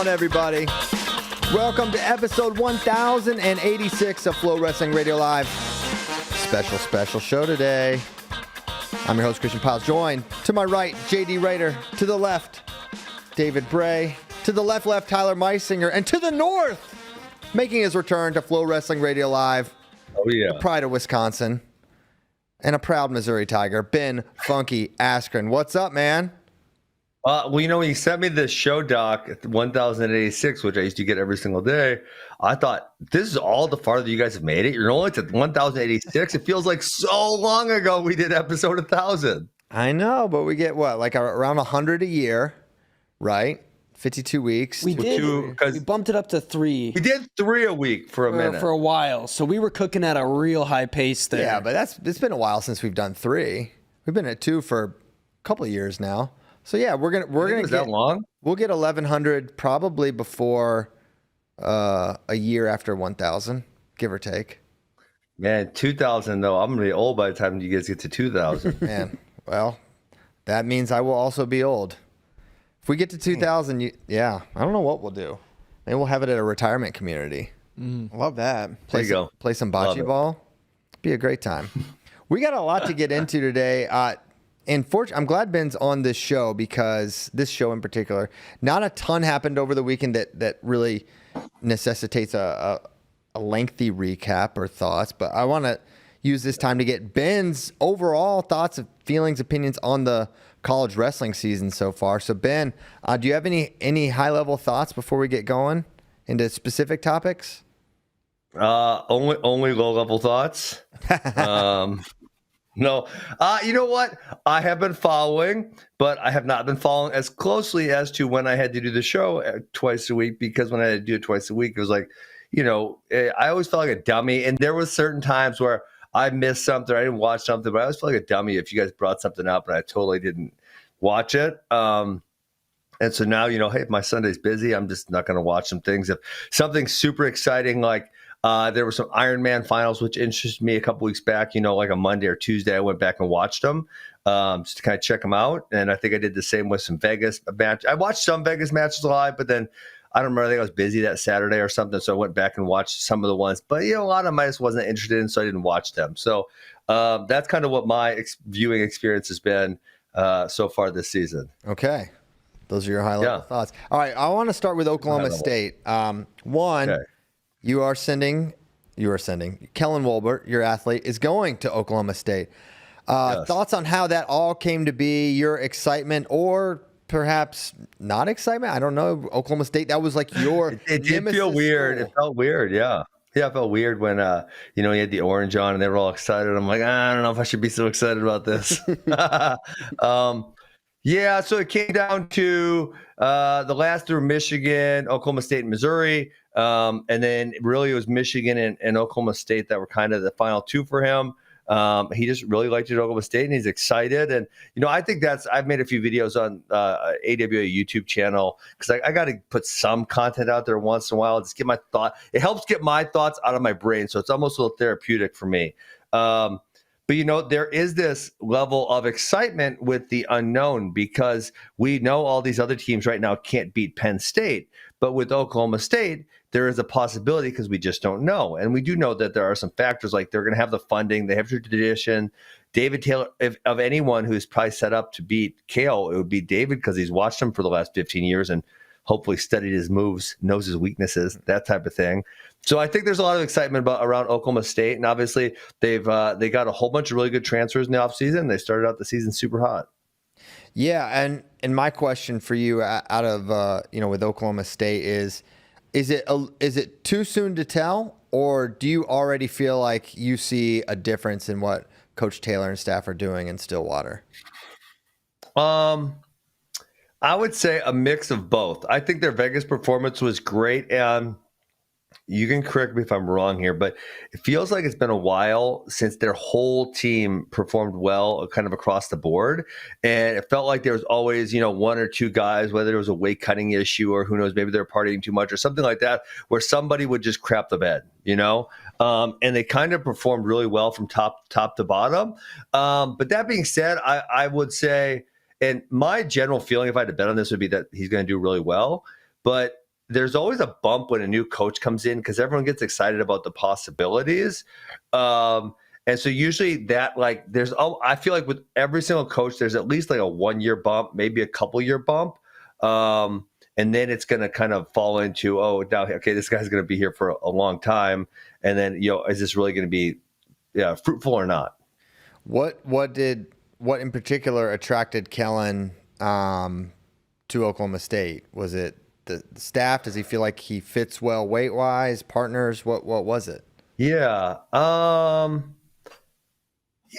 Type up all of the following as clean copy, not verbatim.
on, everybody? Welcome to episode 1086 of FloWrestling Radio Live. Special show today. I'm your host, Christian Piles, joined to my right, JD Rader, to the left, David Bray, to the left, Tyler Meisinger, and to the north, making his return to FloWrestling Radio Live, the pride of Wisconsin, and a proud Missouri Tiger, Ben Funky Askren. What's up, man? Well, you know, when you sent me this show doc at 1086, which I used to get every single day, I thought, this is all the farther you guys have made it. You're only to 1086. It feels like so long ago we did episode 1000. I know, but we get what, like around 100 a year, right? 52 weeks. We did. We bumped it up to 3. We did 3 a week for a minute. For a while. So we were cooking at a real high pace there. Yeah, but it's been a while since we've done 3. We've been at 2 for a couple of years now. So yeah, we're gonna get that long. We'll get 1100 probably before a year after 1000, give or take. Man, 2000 though. I'm gonna be old by the time you guys get to 2000. Man, well, that means I will also be old. If we get to 2000, I don't know what we'll do. Maybe we'll have it at a retirement community. Love that. There you go. Play some bocce ball. Be a great time. We got a lot to get into today. And I'm glad Ben's on this show because this show in particular, not a ton happened over the weekend that really necessitates a lengthy recap or thoughts. But I want to use this time to get Ben's overall thoughts, feelings, opinions on the college wrestling season so far. So Ben, do you have any high level thoughts before we get going into specific topics? Only low level thoughts. No, you know what? I have been following, but I have not been following as closely as to when I had to do the show twice a week, because when I had to do it twice a week, it was like, you know, I always felt like a dummy. And there was certain times where I missed something, I didn't watch something, but I always felt like a dummy if you guys brought something up and I totally didn't watch it. And so now, you know, hey, if my Sunday's busy, I'm just not going to watch some things. If something super exciting, like there were some Iron Man finals, which interested me a couple weeks back, you know, like a Monday or Tuesday, I went back and watched them just to kind of check them out. And I think I did the same with some Vegas match. I watched some Vegas matches live, but then I don't remember, I think I was busy that Saturday or something. So I went back and watched some of the ones, but you know, a lot of them I just wasn't interested in, so I didn't watch them. So that's kind of what my viewing experience has been so far this season. Okay. Those are your high-level thoughts. All right, I want to start with Oklahoma State. You are sending Kellen Wolbert, your athlete, is going to Oklahoma State. Yes. Thoughts on how that all came to be, your excitement or perhaps not excitement? I don't know. Oklahoma State, that was like your It did feel weird. It felt weird, yeah. Yeah, it felt weird when, you know, he had the orange on and they were all excited. I'm like, I don't know if I should be so excited about this. Yeah, so it came down to the last through Michigan, Oklahoma State, and Missouri. And then really it was Michigan and Oklahoma State that were kind of the final 2 for him. He just really liked it at Oklahoma State and he's excited. And, you know, I think I've made a few videos on AWA YouTube channel because I got to put some content out there once in a while. Just get my thought. It helps get my thoughts out of my brain. So it's almost a little therapeutic for me. But, you know, there is this level of excitement with the unknown because we know all these other teams right now can't beat Penn State. But with Oklahoma State, there is a possibility because we just don't know. And we do know that there are some factors like they're going to have the funding. They have the tradition. David Taylor, if of anyone who's probably set up to beat Kale, it would be David because he's watched him for the last 15 years and hopefully studied his moves, knows his weaknesses, that type of thing. So I think there's a lot of excitement around Oklahoma State. And obviously they got a whole bunch of really good transfers in the offseason. They started out the season super hot. Yeah, and my question for you out of you know, with Oklahoma State is it too soon to tell, or do you already feel like you see a difference in what Coach Taylor and staff are doing in Stillwater? I would say a mix of both. I think their Vegas performance was great, and you can correct me if I'm wrong here, but it feels like it's been a while since their whole team performed well kind of across the board. And it felt like there was always, you know, 1 or 2 guys, whether it was a weight cutting issue or who knows, maybe they're partying too much or something like that, where somebody would just crap the bed, you know? And they kind of performed really well from top to bottom. But that being said, I would say, and my general feeling, if I had to bet on this, would be that he's going to do really well. But there's always a bump when a new coach comes in because everyone gets excited about the possibilities. And so usually that like I feel like with every single coach, there's at least like a 1-year bump, maybe a couple-year bump. And then it's going to kind of fall into, okay, this guy's going to be here for a long time. And then, is this really going to be fruitful or not? What in particular attracted Kellen to Oklahoma State? Was it the staff? Does he feel like he fits well weight-wise, partners? What was it? Yeah.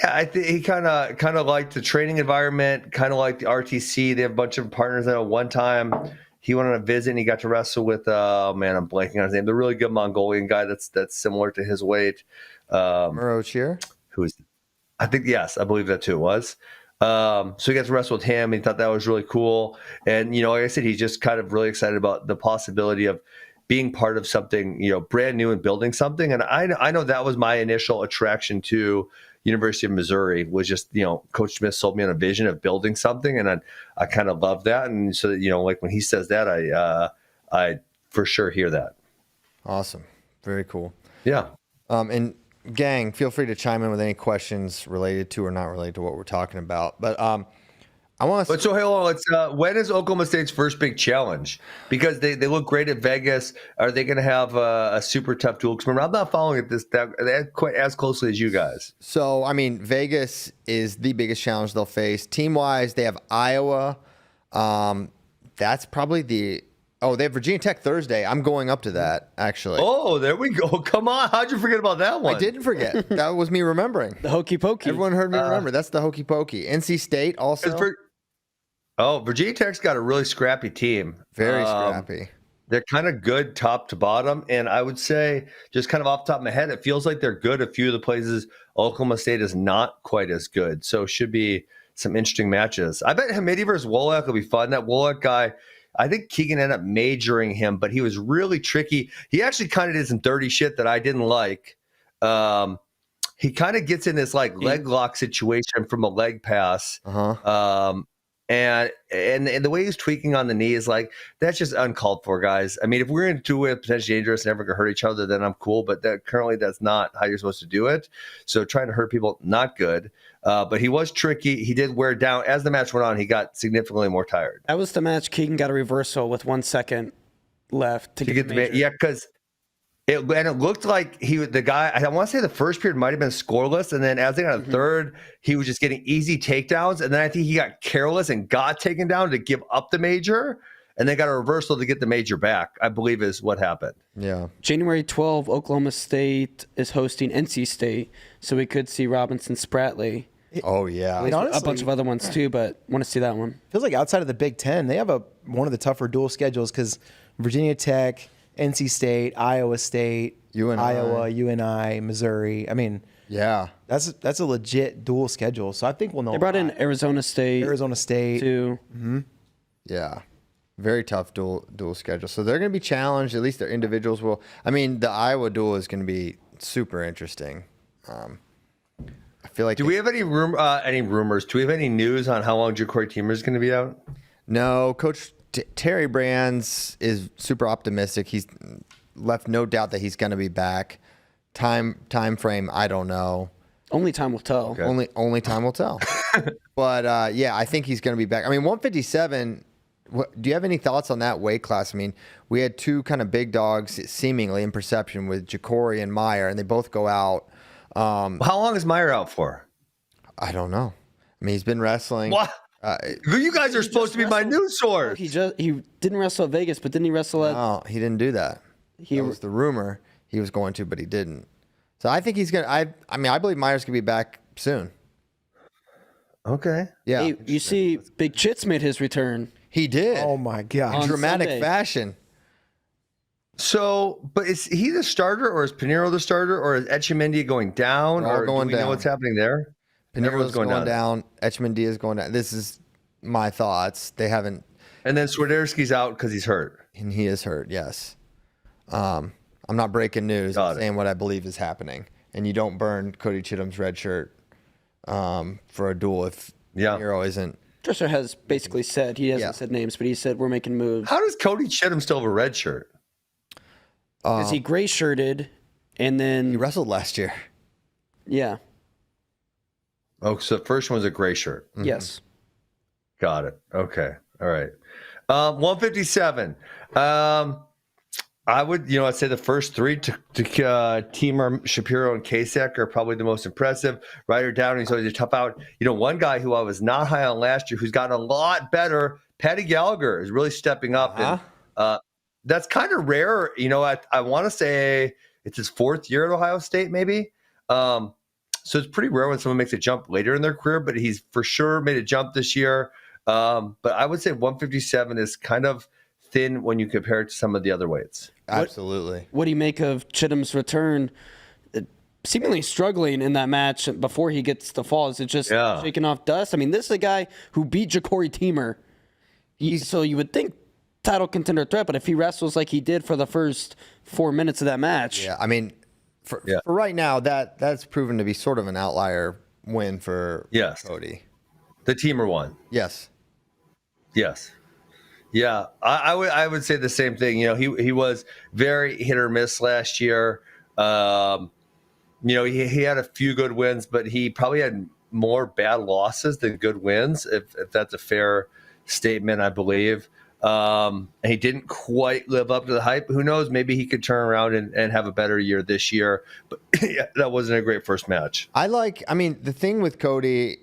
I think he kind of liked the training environment, kind of like the RTC. They have a bunch of partners there. One time he went on a visit and he got to wrestle with, I'm blanking on his name, the really good Mongolian guy that's similar to his weight. Muro Cheer? I think, yes, I believe that too it was. So he got to wrestle with him. And he thought that was really cool. And, like I said, he's just kind of really excited about the possibility of being part of something, brand new and building something. And I know that was my initial attraction to University of Missouri was just, Coach Smith sold me on a vision of building something. And I kind of love that. And so, like when he says that, I for sure hear that. Awesome. Very cool. Yeah. And gang, feel free to chime in with any questions related to or not related to what we're talking about. But I want to. But so hold on. When is Oklahoma State's first big challenge? Because they look great at Vegas. Are they going to have a super tough duel? Because remember, I'm not following it that quite as closely as you guys. So Vegas is the biggest challenge they'll face. Team wise, they have Iowa. That's probably they have Virginia Tech Thursday. I'm going up to that, actually. Oh, there we go. Come on. How'd you forget about that one? I didn't forget. That was me remembering. The hokey pokey. Everyone heard me remember. That's the hokey pokey. NC State also. Virginia Tech's got a really scrappy team. Very scrappy. They're kind of good top to bottom. And I would say, just kind of off the top of my head, it feels like they're good. A few of the places Oklahoma State is not quite as good. So should be some interesting matches. I bet Hamidi versus Wolak will be fun. That Wolak guy, I think Keegan ended up majoring him, but he was really tricky. He actually kind of did some dirty shit that I didn't like. He kind of gets in this like leg lock situation from a leg pass. And the way he's tweaking on the knee is like, that's just uncalled for, guys. I mean, if we're going to do it potentially dangerous and never going to hurt each other, then I'm cool. But that's not how you're supposed to do it. So trying to hurt people, not good. But he was tricky. He did wear down. As the match went on, he got significantly more tired. That was the match. Keegan got a reversal with 1 second left to get the major. Yeah, because it looked like the guy, I want to say the first period might have been scoreless. And then as they got to the third, he was just getting easy takedowns. And then I think he got careless and got taken down to give up the major. And they got a reversal to get the major back, I believe is what happened. Yeah. January 12th, Oklahoma State is hosting NC State. So we could see Robinson Spratley. Oh, yeah. Honestly, a bunch of other ones too, but want to see that one. Feels like outside of the Big Ten, they have one of the tougher dual schedules because Virginia Tech, NC State, Iowa State, Iowa, UNI, Missouri. I mean, yeah, that's a legit dual schedule. So I think we'll know. They brought in Arizona State too. Mm-hmm. Yeah, very tough dual schedule. So they're going to be challenged. At least their individuals will. I mean, the Iowa duel is going to be super interesting. I feel like. Do we have any rumors? Do we have any news on how long Ja'Cory Teemer is going to be out? No, Coach Terry Brands is super optimistic. He's left no doubt that he's going to be back. Time frame, I don't know. Only time will tell. Okay. Only time will tell. But I think he's going to be back. I mean, 157. Do you have any thoughts on that weight class? I mean, we had two kind of big dogs, seemingly in perception, with Ja'Cory and Meyer, and they both go out. How long is Meyer out for? I don't know. I mean, he's been wrestling. What? You guys are supposed to be my news source. He didn't wrestle at Vegas, but didn't he wrestle at? No, he didn't do that. That was the rumor he was going to, but he didn't. So I think he's gonna. I believe Meyer's gonna be back soon. Okay. Yeah. Hey, you see, Big Chits made his return. He did. Oh my god! In dramatic Sunday. fashion. So, but is he the starter, or is Pinheiro the starter, or is Etchemendia going down, They're all or going do we know down. what's happening there? Pinheiro's going down. Etchemendia is going down. This is my thoughts. They haven't. And then Swiderski's out because he's hurt. And he is hurt. Yes. I'm not breaking news. I'm saying what I believe is happening. And you don't burn Cody Chittum's red shirt for a duel if Pinheiro isn't Dresser has basically said, he hasn't said names, but he said we're making moves. How does Cody Chittum still have a red shirt? Is he gray shirted? And then he wrestled last year. Yeah. Oh, so the first one's a gray shirt. Mm-hmm. Yes. Got it. Okay. All right. 157. I would, I'd say the first three to Teamer, Shapiro, and Kasek are probably the most impressive. Ryder Downey's always a tough out. One guy who I was not high on last year, who's gotten a lot better, Patty Gallagher, is really stepping up. And that's kind of rare. I want to say it's his fourth year at Ohio State, maybe. So it's pretty rare when someone makes a jump later in their career, but he's for sure made a jump this year. But I would say 157 is kind of thin when you compare it to some of the other weights. Absolutely. What do you make of Chittum's return? Seemingly struggling in that match before he gets the fall. Is it just shaking off dust? I mean, this is a guy who beat Ja'Cory Teamer. So you would think title contender threat, but if he wrestles like he did for the first 4 minutes of that match. Yeah, I mean, for right now, that's proven to be sort of an outlier win for Cody. The Teamer one. Yes. Yes. Yeah, I would say the same thing. He was very hit or miss last year. He had a few good wins, but he probably had more bad losses than good wins, if that's a fair statement, I believe. And he didn't quite live up to the hype. Who knows? Maybe he could turn around and have a better year this year. But that wasn't a great first match. The thing with Cody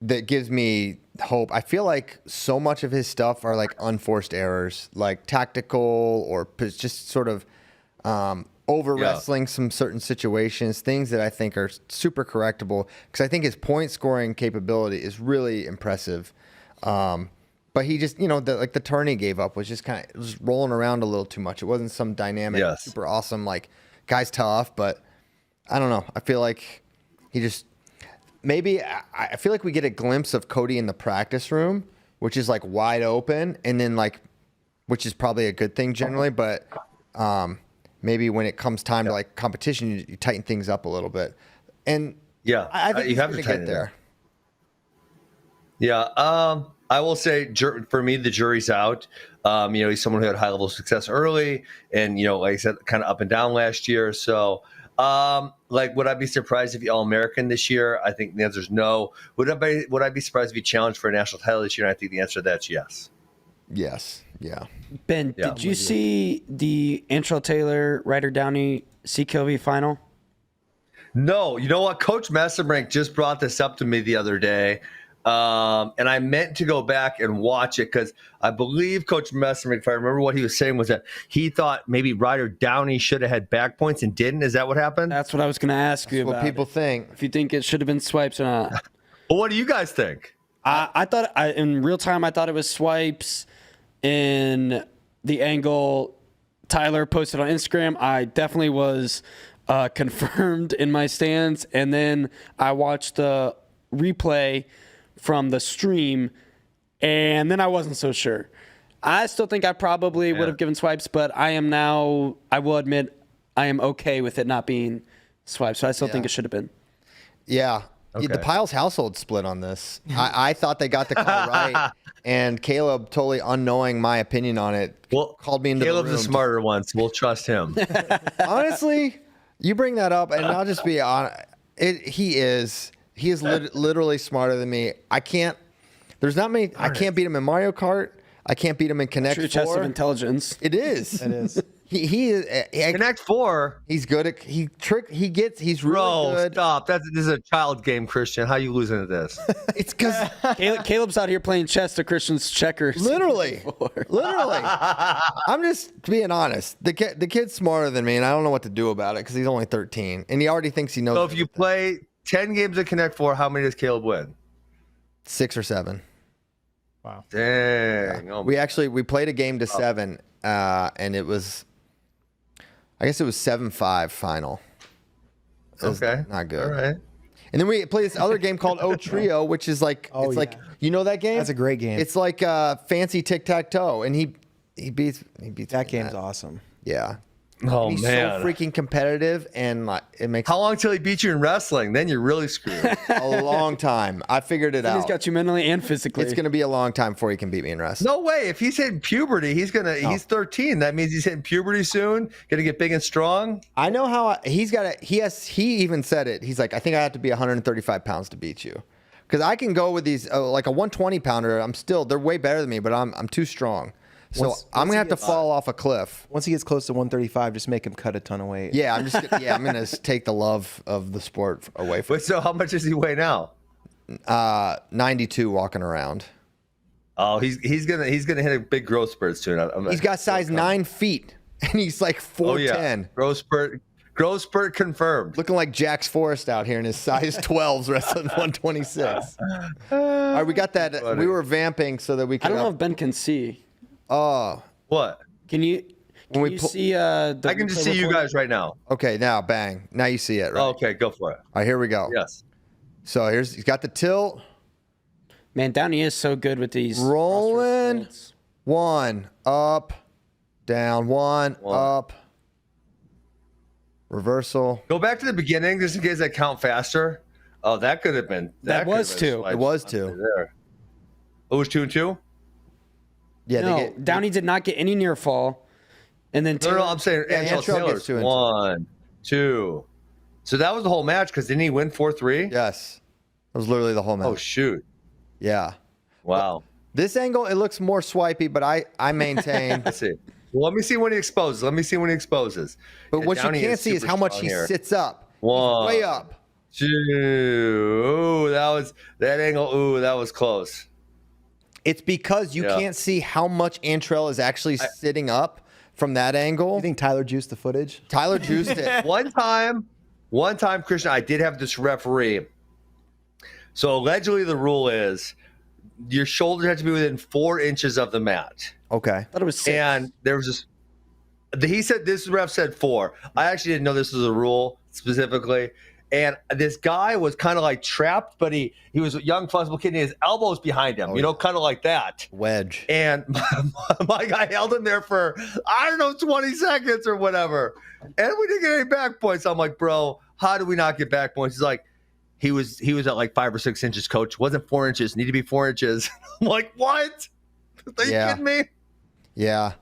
that gives me hope, I feel like so much of his stuff are like unforced errors, like tactical or just sort of over wrestling some certain situations, things that I think are super correctable, because I think his point scoring capability is really impressive. But he just, the turn he gave up was just kind of was rolling around a little too much. It wasn't some dynamic, super awesome, like guy's tough, but I don't know. I feel like he just, maybe I feel like we get a glimpse of Cody in the practice room, which is like wide open, and then which is probably a good thing generally, but maybe when it comes time to like competition, you tighten things up a little bit. And I think you have to tighten there. Yeah. I will say, for me, the jury's out. He's someone who had high level success early, and like I said, kind of up and down last year. So, would I be surprised if he All-American this year? I think the answer is no. Would I be surprised if he challenged for a national title this year? And I think the answer to that's yes. Yes. Yeah. Ben, did you see the Antrell Taylor Ryder Downey CKOV final? No. You know what? Coach Messerbrink just brought this up to me the other day. And I meant to go back and watch it because I believe Coach Messerman, if I remember what he was saying, was that he thought maybe Ryder Downey should have had back points and didn't. Is that what happened? That's what I was going to ask you about. What people think. If you think it should have been swipes or not. Well, what do you guys think? I thought in real time, I thought it was swipes in the angle Tyler posted on Instagram. I definitely was confirmed in my stance. And then I watched the replay from the stream, and then I wasn't so sure. I still think I probably would have given swipes, but I will admit, I am okay with it not being swipes. So I still think it should have been. Yeah. Okay. The Piles household split on this. I thought they got the call right, and Caleb, totally unknowing my opinion on it, called me into Caleb's the room. the smarter one, so we'll trust him. Honestly, you bring that up, and I'll just be honest. He is literally smarter than me. I can't beat him in Mario Kart. I can't beat him in Connect 4. True test of intelligence. It is. It is. He is. Connect 4. He's good at he's really good. Stop. This is a child game, Christian. How are you losing at this? It's because Caleb's out here playing chess to Christian's checkers. Literally. I'm just being honest. The kid's smarter than me, and I don't know what to do about it because he's only 13, and he already thinks he knows. So if you play 10 games at Connect 4, how many does Caleb win? 6 or 7. Wow. Dang. Yeah. We played a game to 7, and it was, I guess it was 7-5 final. Okay. Not good. All right. And then we play this other game called O Trio, which is like, like, you know that game? That's a great game. It's like fancy tic-tac-toe, and he beats that game's awesome. Yeah. Oh, He's man. so freaking competitive, and like it makes How long till he beats you in wrestling? Then you're really screwed. a long time. I figured it out. He's got you mentally and physically. It's going to be a long time before he can beat me in wrestling. No way. If he's hitting puberty, he's 13. That means he's hitting puberty soon. Gonna get big and strong. I know how he even said it. He's like, I think I have to be 135 pounds to beat you. Because I can go with these, like a 120 pounder. They're way better than me, but I'm too strong. So I'm gonna have to fall off a cliff. Once he gets close to 135, just make him cut a ton of weight. Yeah, I'm gonna take the love of the sport away from. But so how much does he weigh now? 92 walking around. Oh, he's gonna hit a big growth spurt soon. He's got size 9 feet, and he's like 4'10". Oh, yeah. Growth spurt confirmed. Looking like Jax Forrest out here in his size 12s wrestling 126. All right, we got that. Funny. We were vamping so that we could. I don't know if Ben can see. Oh. What? Can you see? I can just see you guys right now. Okay, now bang. Now you see it, right? Oh, okay, go for it. All right, here we go. Yes. So he's got the tilt. Man, Downey is so good with these. Rolling. roster 1 up, down, 1 up. Reversal. Go back to the beginning just in case I count faster. Oh, that could have been. That was 2. It was 2. There. It was 2 and 2. Yeah, No, Downey did not get any near fall, and then No, I'm saying Angelo Angelo gets Taylor's 2 and 2. 1, 2. So that was the whole match because didn't he win 4-3? Yes. It was literally the whole match. Oh shoot! Yeah. Wow. This angle, it looks more swipey, but I maintain. Let's see. Well, let me see when he exposes. But Yeah, what you Downey can't see is super how much strong he here. sits up. He's 1, way up. 2. Ooh, that angle. Ooh, that was close. It's because you can't see how much Antrell is actually sitting up from that angle. You think Tyler juiced the footage? Tyler juiced it. One time, Christian, I did have this referee. So allegedly, the rule is your shoulders have to be within 4 inches of the mat. Okay. I thought it was 6. And there was this. He said this ref said 4. I actually didn't know this was a rule specifically. And this guy was kind of like trapped, but he was a young, flexible kid, and his elbows behind him, kind of like that. Wedge. And my guy held him there for, 20 seconds or whatever. And we didn't get any back points. I'm like, bro, how do we not get back points? He's like, he was at like 5 or 6 inches, coach. It wasn't 4 inches. Need to be 4 inches. I'm like, what? Are you kidding me? Yeah.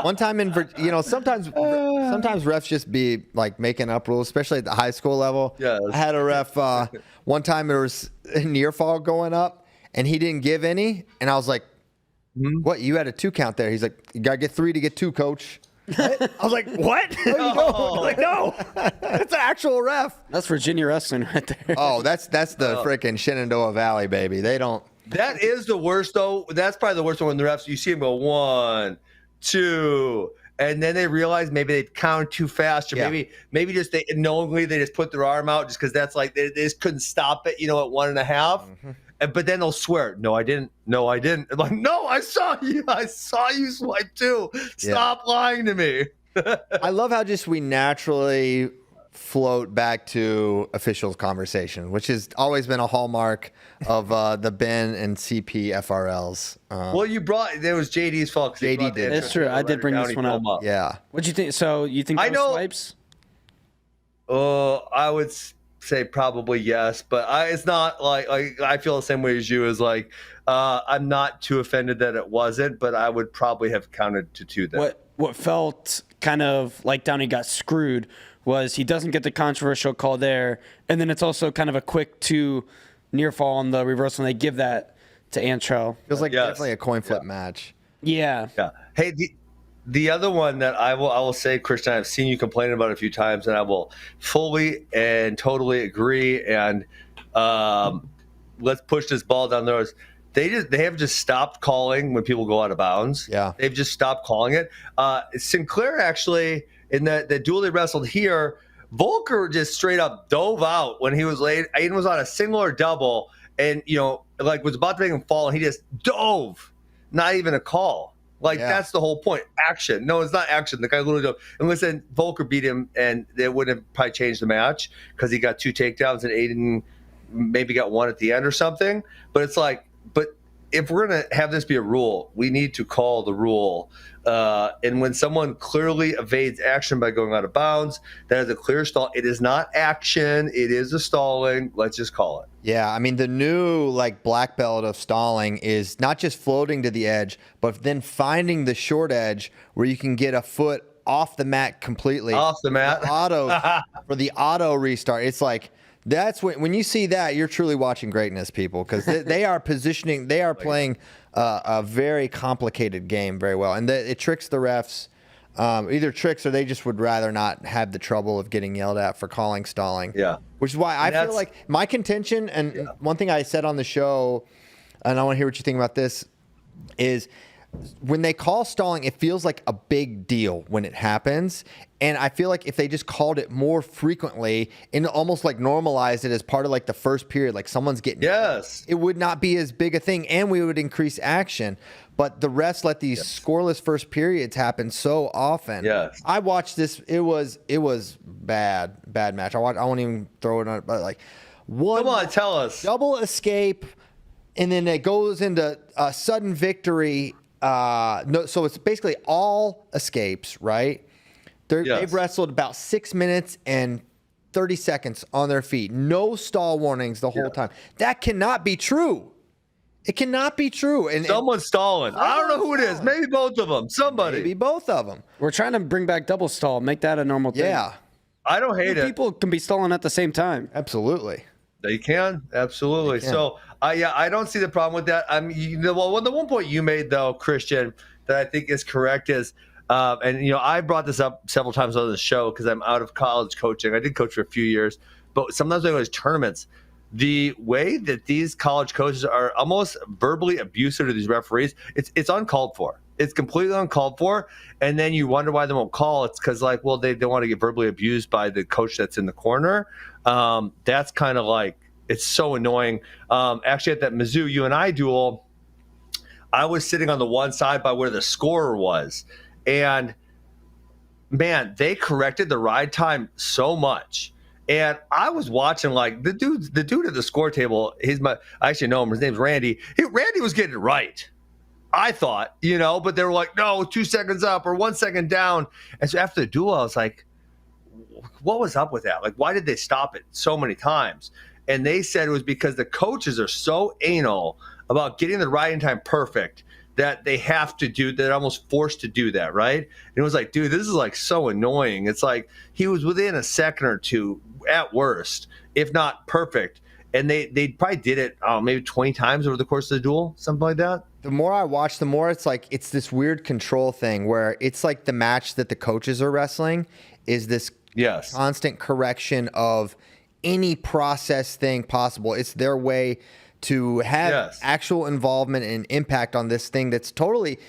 One time sometimes refs just be like making up rules, especially at the high school level. Yes. I had a ref one time there was a near fall going up and he didn't give any. And I was like, what? You had a 2 count there. He's like, you got to get 3 to get 2, coach. I was like, what? There you go. I was like, no, it's an actual ref. That's Virginia wrestling right there. Oh, that's the freaking Shenandoah Valley, baby. They don't. That is the worst, though. That's probably the worst one when the refs, you see them go 1, 2, and then they realize maybe they count too fast, or maybe just they knowingly they just put their arm out just because that's like they just couldn't stop it, at 1.5. Mm-hmm. But then they'll swear, no, I didn't. No, I didn't. I'm like, no, I saw you. I saw you swipe too. Stop lying to me. I love how just we naturally float back to officials conversation, which has always been a hallmark of the Ben and CP FRLs. Well, there was JD's fault. JD did. That's true. I did bring this one up. Yeah. What'd you think? So you think those swipes? I would say probably yes, but it's not like I feel the same way as you. Is like I'm not too offended that it wasn't, but I would probably have counted to 2 then. What felt kind of like Downey got screwed was he doesn't get the controversial call there, and then it's also kind of a quick 2 near fall on the reversal, and they give that to Antrell. Feels like definitely a coin flip match. Yeah. Yeah. Hey, the other one that I will say, Christian, I've seen you complain about it a few times, and I will fully and totally agree. And let's push this ball down the road. They have just stopped calling when people go out of bounds. Yeah. They've just stopped calling it. Sinclair actually, in the duel they wrestled here, Volker just straight up dove out when he was late. Aiden was on a single or double, and was about to make him fall, and he just dove. Not even a call. That's the whole point. Action. No, it's not action. The guy literally dove. And listen, Volker beat him, and it wouldn't have probably changed the match because he got 2 takedowns, and Aiden maybe got 1 at the end or something. But it's like, if we're going to have this be a rule, we need to call the rule. And when someone clearly evades action by going out of bounds, that is a clear stall. It is not action. It is a stalling. Let's just call it. Yeah, I mean, the new black belt of stalling is not just floating to the edge, but then finding the short edge where you can get a foot off the mat completely. Off the mat. For the auto restart. It's like, that's when you see that, you're truly watching greatness, people, because they are positioning, they are playing a very complicated game very well. And it tricks the refs. Either tricks or they just would rather not have the trouble of getting yelled at for calling stalling. Yeah. Which is why I feel like my contention, and one thing I said on the show, and I want to hear what you think about this, is when they call stalling, it feels like a big deal when it happens. And I feel like if they just called it more frequently and almost normalized it as part of the first period, someone's getting it would not be as big a thing, and we would increase action. But the refs let these scoreless first periods happen so often. Yes. I watched this. It was bad match. I won't even throw it on, but one. Come on, tell us. Double escape, and then it goes into a sudden victory. No, so it's basically all escapes, right? They've wrestled about 6 minutes and 30 seconds on their feet. No stall warnings the whole time. That cannot be true. It cannot be true. And someone's stalling. I don't know who it is. Maybe both of them. Somebody. Maybe both of them. We're trying to bring back double stall. Make that a normal thing. Yeah. I don't hate it. People can be stalling at the same time. Absolutely. They can. Absolutely. So, I don't see the problem with that. I mean, the one point you made, though, Christian, that I think is correct is, and I brought this up several times on the show because I'm out of college coaching. I did coach for a few years, but sometimes when I go to tournaments, the way that these college coaches are almost verbally abusive to these referees, it's uncalled for. It's completely uncalled for. And then you wonder why they won't call. It's because they don't want to get verbally abused by the coach that's in the corner. That's kind of it's so annoying. Actually, at that Mizzou UNI duel, I was sitting on the one side by where the scorer was. And, man, they corrected the ride time so much. And I was watching the dude at the score table. I actually know him. His name's Randy. Randy was getting it right, I thought, but they were like, no, 2 seconds up or 1 second down. And so after the duel, I was like, what was up with that? Why did they stop it so many times? And they said it was because the coaches are so anal about getting the riding time perfect that they have to do, they're almost forced to do that, right? And it was like, dude, this is so annoying. It's he was within a second or two at worst, if not perfect. And they probably did it maybe 20 times over the course of the duel, something like that. The more I watch, the more it's this weird control thing where it's the match that the coaches are wrestling is this constant correction of any process thing possible. It's their way to have actual involvement and impact on this thing that's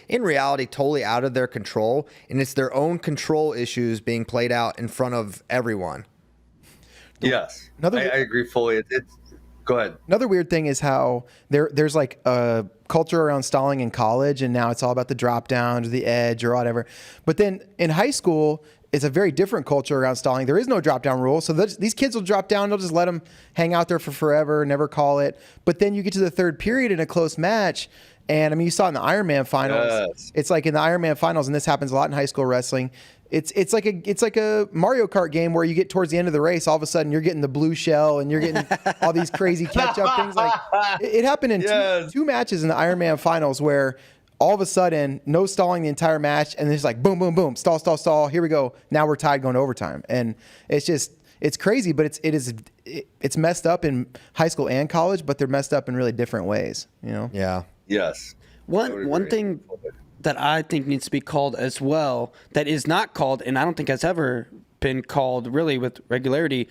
in reality, totally out of their control. And it's their own control issues being played out in front of everyone. Yes. I agree fully. Go ahead. Another weird thing is how there's a culture around stalling in college, and now it's all about the drop down to the edge or whatever. But then in high school, it's a very different culture around stalling. There is no drop down rule. So these kids will drop down. They'll just let them hang out there for forever, never call it. But then you get to the third period in a close match. And I mean, you saw it in the Ironman finals. Yes. It's in the Ironman finals, and this happens a lot in high school wrestling. It's like a Mario Kart game where you get towards the end of the race, all of a sudden you're getting the blue shell and you're getting all these crazy catch up things. It happened in two matches in the Ironman finals where all of a sudden, no stalling the entire match, and it's boom, boom, boom, stall, here we go. Now we're tied going to overtime. And it's crazy, but it's messed up in high school and college, but they're messed up in really different ways, Yeah. Yes. One thing that I think needs to be called as well, that is not called, and I don't think has ever been called really with regularity,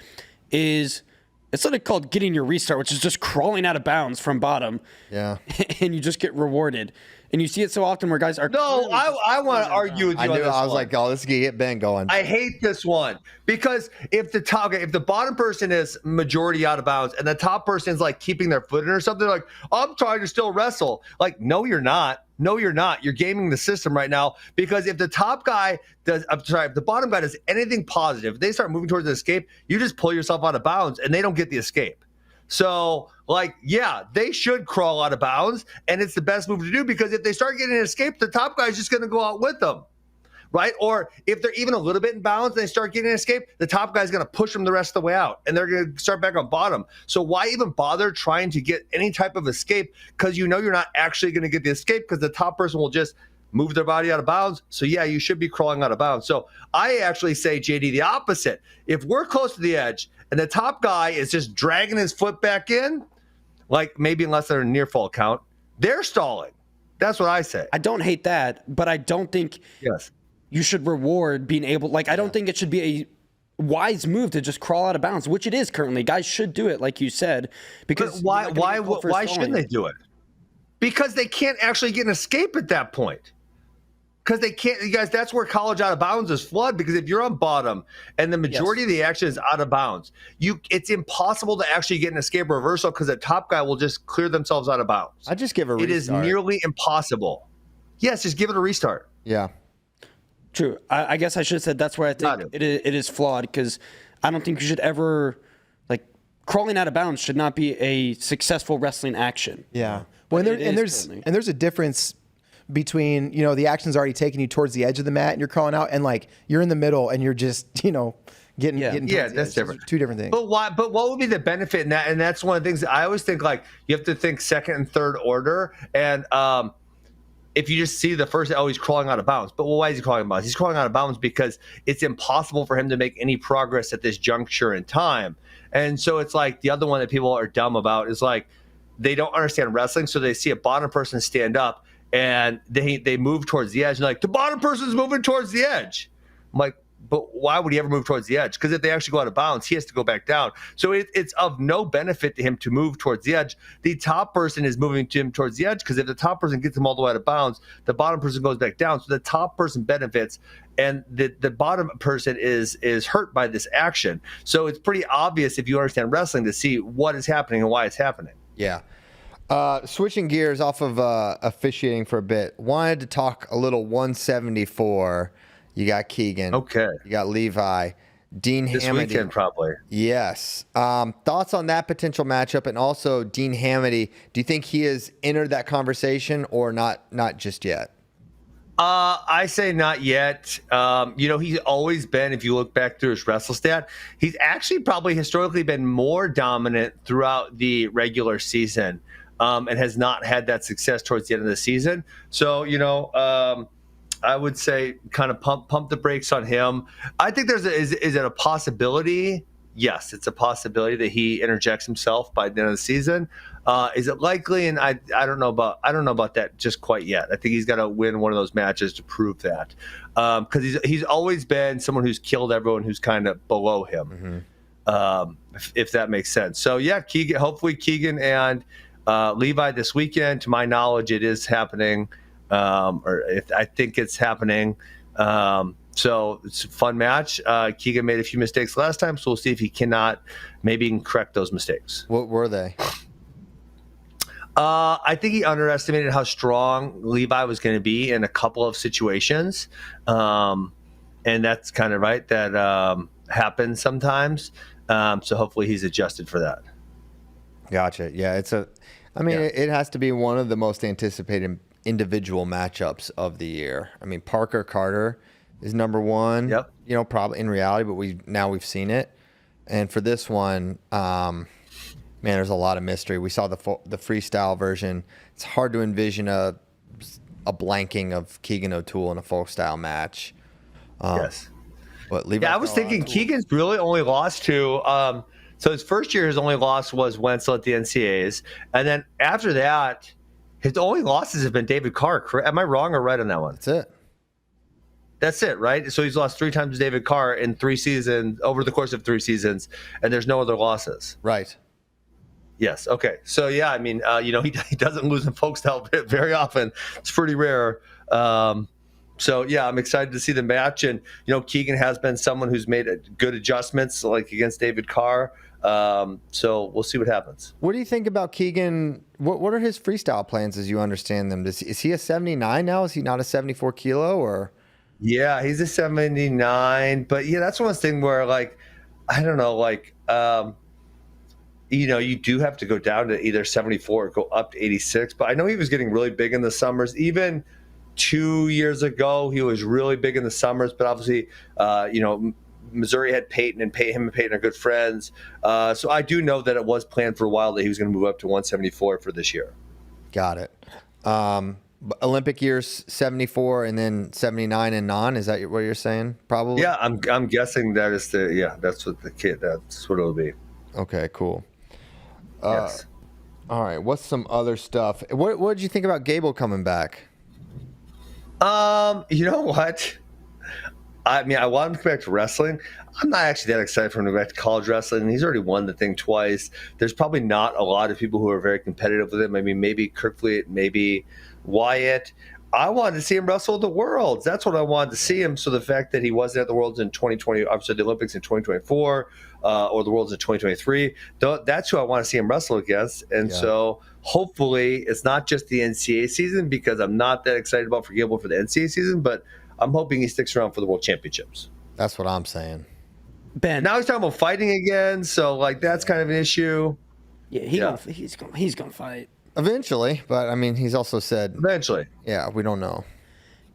is it's something called getting your restart, which is just crawling out of bounds from bottom. Yeah. And you just get rewarded. And you see it so often where guys are. No, I want to argue with you on this one. I was like, oh, this can get Ben going. I hate this one because if the bottom person is majority out of bounds and the top person is keeping their foot in or something, I'm trying to still wrestle. No, you're not. No, you're not. You're gaming the system right now because if the if the bottom guy does anything positive, if they start moving towards the escape, you just pull yourself out of bounds and they don't get the escape. So, like, yeah, they should crawl out of bounds, and it's the best move to do because if they start getting an escape, the top guy's just going to go out with them, right? Or if they're even a little bit in bounds and they start getting an escape, the top guy's going to push them the rest of the way out, and they're going to start back on bottom. So why even bother trying to get any type of escape? Because you know you're not actually going to get the escape because the top person will just move their body out of bounds. So, yeah, you should be crawling out of bounds. So I actually say, JD, the opposite. If we're close to the edge and the top guy is just dragging his foot back in, like maybe unless they're a near fall count, they're stalling. That's what I say. I don't hate that, but I don't think you should reward being able, like, I don't think it should be a wise move to just crawl out of bounds, which it is currently. Guys should do it, like you said. Because why shouldn't they do it? Because they can't actually get an escape at that point. Because they can't, you guys, that's where college out of bounds is flawed. Because if you're on bottom and the majority of the action is out of bounds, it's impossible to actually get an escape or reversal because the top guy will just clear themselves out of bounds. I just give a restart. It is nearly impossible. Yes, just give it a restart. Yeah. True. I guess I should have said that's where I think it is flawed, because I don't think you should ever, like, crawling out of bounds should not be a successful wrestling action. Yeah. Well, there's a difference between, you know, the action's already taking you towards the edge of the mat and you're crawling out, and like you're in the middle and you're just, you know, getting that's different. Two different things. But what would be the benefit in that? And that's one of the things that I always think, like, you have to think second and third order. And if you just see the first, he's crawling out of bounds. But why is he crawling out of bounds? He's crawling out of bounds because it's impossible for him to make any progress at this juncture in time. And so it's like the other one that people are dumb about is, like, they don't understand wrestling, so they see a bottom person stand up and they move towards the edge. And like, the bottom person's moving towards the edge. I'm like, but why would he ever move towards the edge? Because if they actually go out of bounds, he has to go back down. So it's of no benefit to him to move towards the edge. The top person is moving to him towards the edge because if the top person gets him all the way out of bounds, the bottom person goes back down. So the top person benefits, and the bottom person is hurt by this action. So it's pretty obvious if you understand wrestling to see what is happening and why it's happening. Yeah. Switching gears off of officiating for a bit, wanted to talk a little 174. You got Keegan. Okay. You got Levi. Dean this Hamady. Weekend, probably. Yes. Thoughts on that potential matchup, and also Dean Hamady. Do you think he has entered that conversation or not just yet? I say not yet. You know, he's always been, if you look back through his WrestleStat, he's actually probably historically been more dominant throughout the regular season, and has not had that success towards the end of the season. So, you know, I would say kind of pump the brakes on him. I think is it a possibility? Yes, it's a possibility that he interjects himself by the end of the season. Is it likely? And I don't know about that just quite yet. I think he's got to win one of those matches to prove that, because he's always been someone who's killed everyone who's kind of below him, if that makes sense. So yeah, Keegan. Hopefully Keegan and Levi this weekend. To my knowledge, it is happening. I think it's happening. So it's a fun match. Keegan made a few mistakes last time, so we'll see if he cannot maybe correct those mistakes. What were they? I think he underestimated how strong Levi was going to be in a couple of situations. And that's kind of right. That happens sometimes. So hopefully he's adjusted for that. Gotcha. Yeah, it has to be one of the most anticipated individual matchups of the year. I mean, Parker Carter is number one. Yep. You know, probably in reality, but we've seen it. And for this one, man, there's a lot of mystery. We saw the freestyle version. It's hard to envision a blanking of Keegan O'Toole in a folk style match. Yes. But Levi, I was thinking Keegan's really only lost to. So his first year, his only loss was Wenzel at the NCAAs, and then after that, his only losses have been David Carr. Am I wrong or right on that one? That's it, right? So he's lost 3 times to David Carr in 3 seasons, over the course of 3 seasons, and there's no other losses. Right. Yes. Okay. So yeah, I mean, you know, he doesn't lose in folk style very often. It's pretty rare. So yeah, I'm excited to see the match, and you know, Keegan has been someone who's made good adjustments, like against David Carr. So we'll see what happens. What do you think about Keegan? What are his freestyle plans as you understand them? Is he a 79 now? Is he not a 74 kilo or? Yeah, he's a 79, but yeah, that's one thing where, like, I don't know, like, you do have to go down to either 74 or go up to 86. But I know he was getting really big in the summers. Even 2 years ago, he was really big in the summers. But obviously, Missouri had Peyton, and him and Peyton are good friends. So I do know that it was planned for a while that he was going to move up to 174 for this year. Got it. Olympic years 74 and then 79 and non. Is that what you're saying? Probably. Yeah, I'm guessing that is that's what it'll be. Okay, cool. Yes. All right. What's some other stuff? What did you think about Gable coming back? You know what? I mean, I want him to come back to wrestling. I'm not actually that excited for him to go back to college wrestling. He's already won the thing twice. There's probably not a lot of people who are very competitive with him. I mean, maybe Kirkfleet, maybe Wyatt. I wanted to see him wrestle at the Worlds. That's what I wanted to see him. So the fact that he wasn't at the Worlds in 2020, obviously the Olympics in 2024, or the Worlds in 2023, that's who I want to see him wrestle against. And so hopefully it's not just the NCAA season, because I'm not that excited about for Gable for the NCAA season, but I'm hoping he sticks around for the World Championships. That's what I'm saying. Ben. Now he's talking about fighting again, so like that's kind of an issue. Yeah, he's gonna fight Eventually, but I mean, he's also said Eventually. Yeah, we don't know.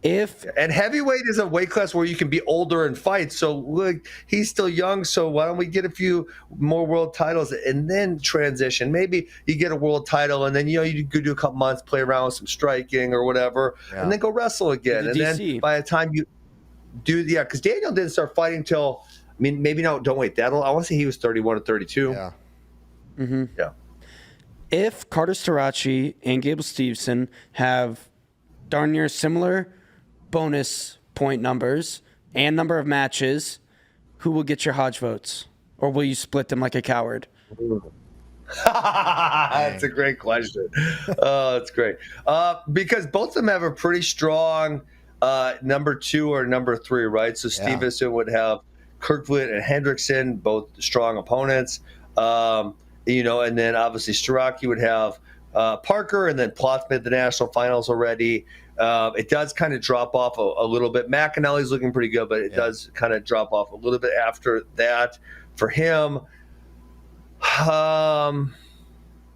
And heavyweight is a weight class where you can be older and fight. So look, he's still young. So why don't we get a few more world titles and then transition? Maybe you get a world title and then you could do a couple months, play around with some striking or whatever, and then go wrestle again. And then by the time you do, because Daniel didn't start fighting till, I mean, maybe don't wait. I want to say he was 31 or 32. Yeah. Mm-hmm. Yeah. If Carter Starachi and Gable Steveson have darn near similar bonus point numbers and number of matches, who will get your Hodge votes? Or will you split them like a coward? That's a great question. Oh, that's great. Because both of them have a pretty strong number 2 or number 3, right? So Steveson would have Kirkwood and Hendrickson, both strong opponents. And then obviously Starocci would have Parker, and then Plotz made the national finals already. It does kind of drop off a little bit. McAnally's looking pretty good, but it does kind of drop off a little bit after that for him. I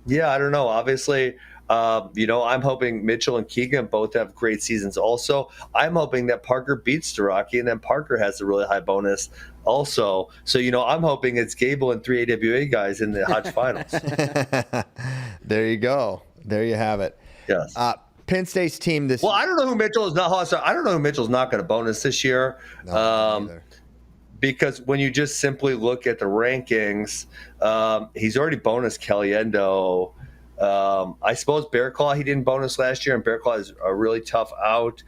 don't know. Obviously, I'm hoping Mitchell and Keegan both have great seasons also. I'm hoping that Parker beats Starocci, and then Parker has a really high bonus also. So, I'm hoping it's Gable and 3 AWA guys in the Hodge finals. There you go. There you have it. Yes. Penn State's team this. Well, I don't know who Mitchell is not. I don't know who Mitchell's not going to bonus this year. No, because when you just simply look at the rankings, he's already bonused Caliendo. I suppose Bear Claw he didn't bonus last year, and Bear Claw is a really tough out.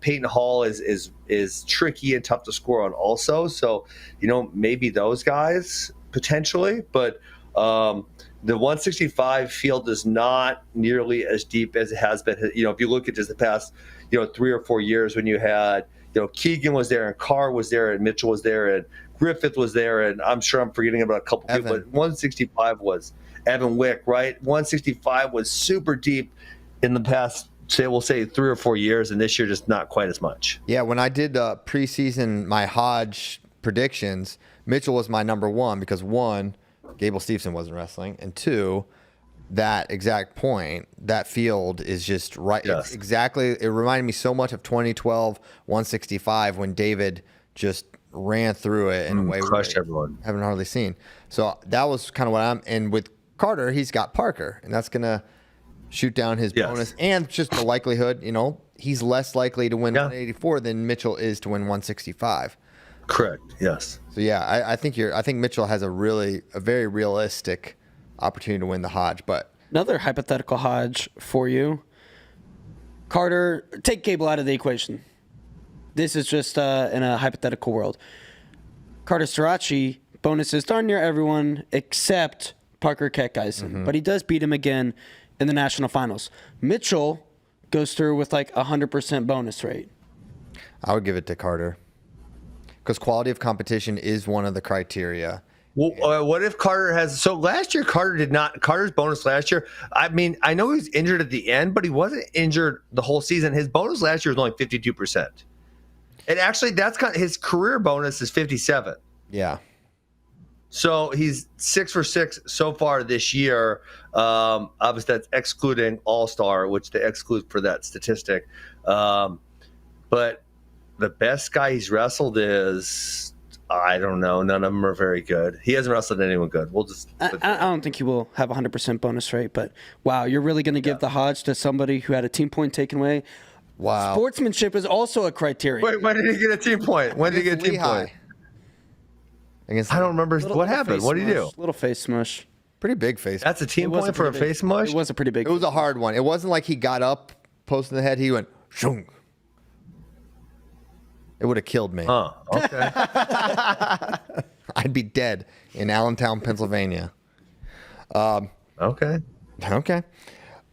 Peyton Hall is tricky and tough to score on also. So maybe those guys potentially, but. The 165 field is not nearly as deep as it has been. If you look at just the past, 3 or 4 years when you had, Keegan was there and Carr was there and Mitchell was there and Griffith was there. And I'm sure I'm forgetting about a couple people, but 165 was Evan Wick, right? 165 was super deep in the past, we'll say 3 or 4 years. And this year, just not quite as much. Yeah. When I did preseason, my Hodge predictions, Mitchell was my number 1 because 1, Gable Steveson wasn't wrestling, and 2, that exact point, that field is just right. Yes. Exactly. It reminded me so much of 2012 165 when David just ran through it in a way crushed everyone. Haven't hardly seen. So that was kind of what and with Carter, he's got Parker, and that's going to shoot down his bonus. And just the likelihood, he's less likely to win 184 than Mitchell is to win 165. Correct. Yes. So I think Mitchell has a very realistic opportunity to win the Hodge. But another hypothetical Hodge for you, Carter. Take Gable out of the equation. This is just in a hypothetical world. Carter Starachi bonuses darn near everyone except Parker Ketgeisen, but he does beat him again in the national finals. Mitchell goes through with like 100% bonus rate. I would give it to Carter. Because quality of competition is one of the criteria. Well, what if Carter has? So last year, Carter's bonus last year. I mean, I know he was injured at the end, but he wasn't injured the whole season. His bonus last year was only 52%. And actually, that's his career bonus is 57. Yeah. So he's 6 for 6 so far this year. Obviously, that's excluding All-Star, which they exclude for that statistic. But the best guy he's wrestled is, I don't know. None of them are very good. He hasn't wrestled anyone good. We'll just. I don't think he will have 100% bonus rate, but wow, you're really going to give the Hodge to somebody who had a team point taken away? Wow. Sportsmanship is also a criteria. Wait, when did he get a team point? When did he get a team point? Against I don't remember what happened. What did he do? Little face smush. pretty big face. That's a team point for a face mush? It was a pretty big. It was a hard one. It wasn't like he got up, posting the head. He went, shung. It would have killed me. Oh, okay. I'd be dead in Allentown, Pennsylvania. Okay.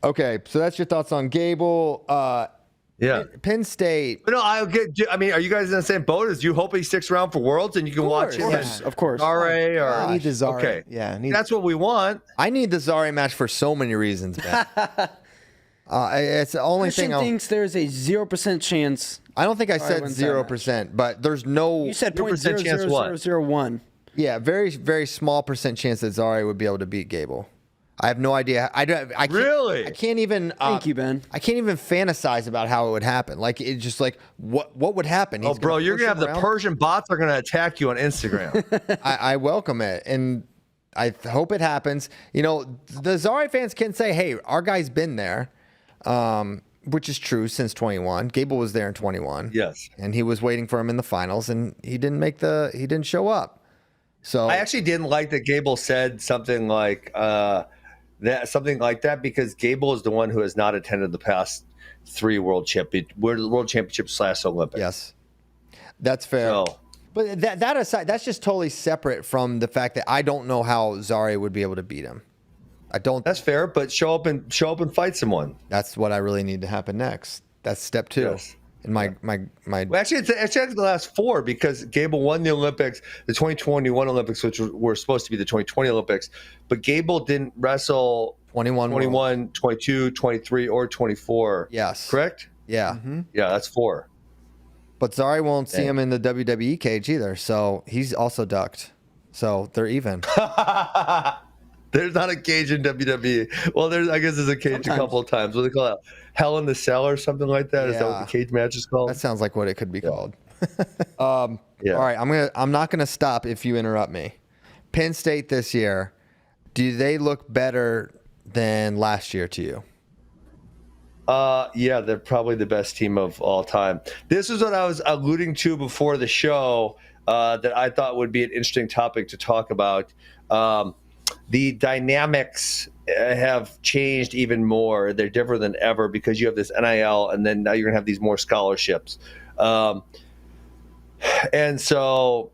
Okay. So that's your thoughts on Gable. Yeah. Penn State. But no, I mean, are you guys in the same boat? As you hope he sticks around for Worlds and you can watch him? Of course. Zare or I need the Zare. Okay. Yeah. That's what we want. I need the Zare match for so many reasons, man. It's the only Christian thing. thinks there's a 0% chance. I don't think I said wins that 0%, but there's no. You said 0% chance what? 0.00001. Yeah, very, very small percent chance that Zare would be able to beat Gable. I have no idea. I can't, Really? I can't even. Thank you, Ben. I can't even fantasize about how it would happen. Like it's just like what would happen? Oh, bro, you're gonna have the Persian bots are gonna attack you on Instagram. I welcome it, and I hope it happens. You know, the Zare fans can say, "Hey, our guy's been there," which is true since 21. Gable was there in 21. Yes, and he was waiting for him in the finals, and he didn't show up. So I actually didn't like that Gable said something like that because Gable is the one who has not attended the past 3 world championships / Olympics. Yes, that's fair. So, But that aside, that's just totally separate from the fact that I don't know how Zare would be able to beat him. I don't. that's fair, but show up and fight someone. That's what I really need to happen next. That's step 2. Yes. And my. Well, actually, it's the last 4 because Gable won the Olympics, the 2021 Olympics, which were supposed to be the 2020 Olympics, but Gable didn't wrestle 21, 22, 23, or 24. Yes. Correct? Yeah. Mm-hmm. Yeah, that's 4. But Zare won't see him in the WWE cage either, so he's also ducked. So they're even. There's not a cage in WWE. Well, I guess there's a cage a couple of times. What do they call it? Hell in the Cell or something like that? Is that what the cage match is called? That sounds like what it could be called. Yeah. All right, I'm not gonna stop if you interrupt me. Penn State this year, do they look better than last year to you? Yeah, they're probably the best team of all time. This is what I was alluding to before the show that I thought would be an interesting topic to talk about. The dynamics have changed even more. They're different than ever because you have this NIL, and then now you're going to have these more scholarships. And so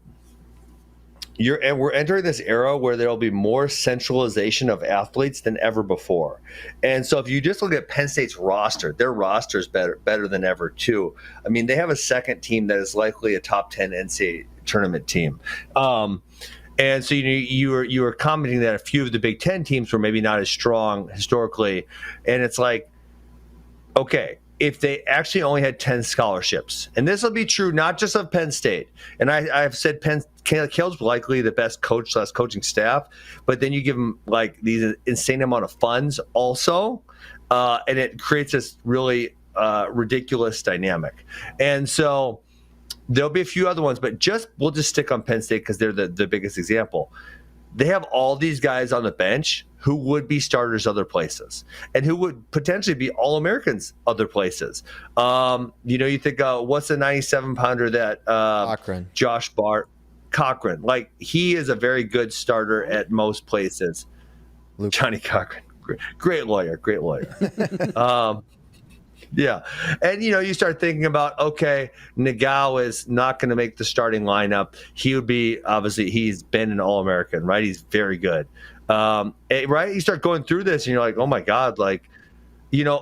we're entering this era where there'll be more centralization of athletes than ever before. And so if you just look at Penn State's roster, their roster is better than ever too. I mean, they have a second team that is likely a top 10 NCAA tournament team. And so you were commenting that a few of the Big Ten teams were maybe not as strong historically. And it's like, okay, if they actually only had 10 scholarships, and this will be true not just of Penn State, and I've said Caleb's likely the best coach / coaching staff, but then you give them like these insane amount of funds also, and it creates this really ridiculous dynamic. And so there'll be a few other ones, but we'll just stick on Penn State because they're the biggest example. They have all these guys on the bench who would be starters other places and who would potentially be All-Americans other places. You think, what's the 97-pounder that Askren. Josh Bart, Cochran, like he is a very good starter at most places. Luke. Johnny Cochran, great lawyer. Yeah. And, you start thinking about, okay, Nagao is not going to make the starting lineup. He would be, obviously, he's been an All-American, right? He's very good. Right? You start going through this and you're like, oh my God, like,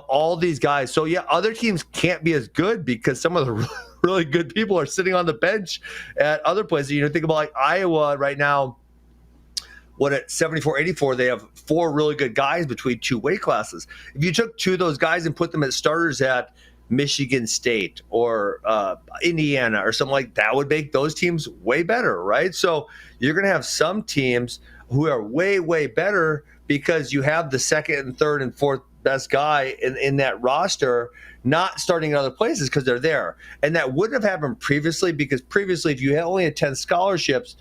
all these guys. So, yeah, other teams can't be as good because some of the really good people are sitting on the bench at other places. Think about like Iowa right now. At 74-84, they have 4 really good guys between 2 weight classes. If you took 2 of those guys and put them as starters at Michigan State or Indiana or something like that would make those teams way better, right? So you're going to have some teams who are way, way better because you have the second and third and fourth best guy in that roster not starting in other places because they're there. And that wouldn't have happened previously, because previously, if you only had 10 scholarships,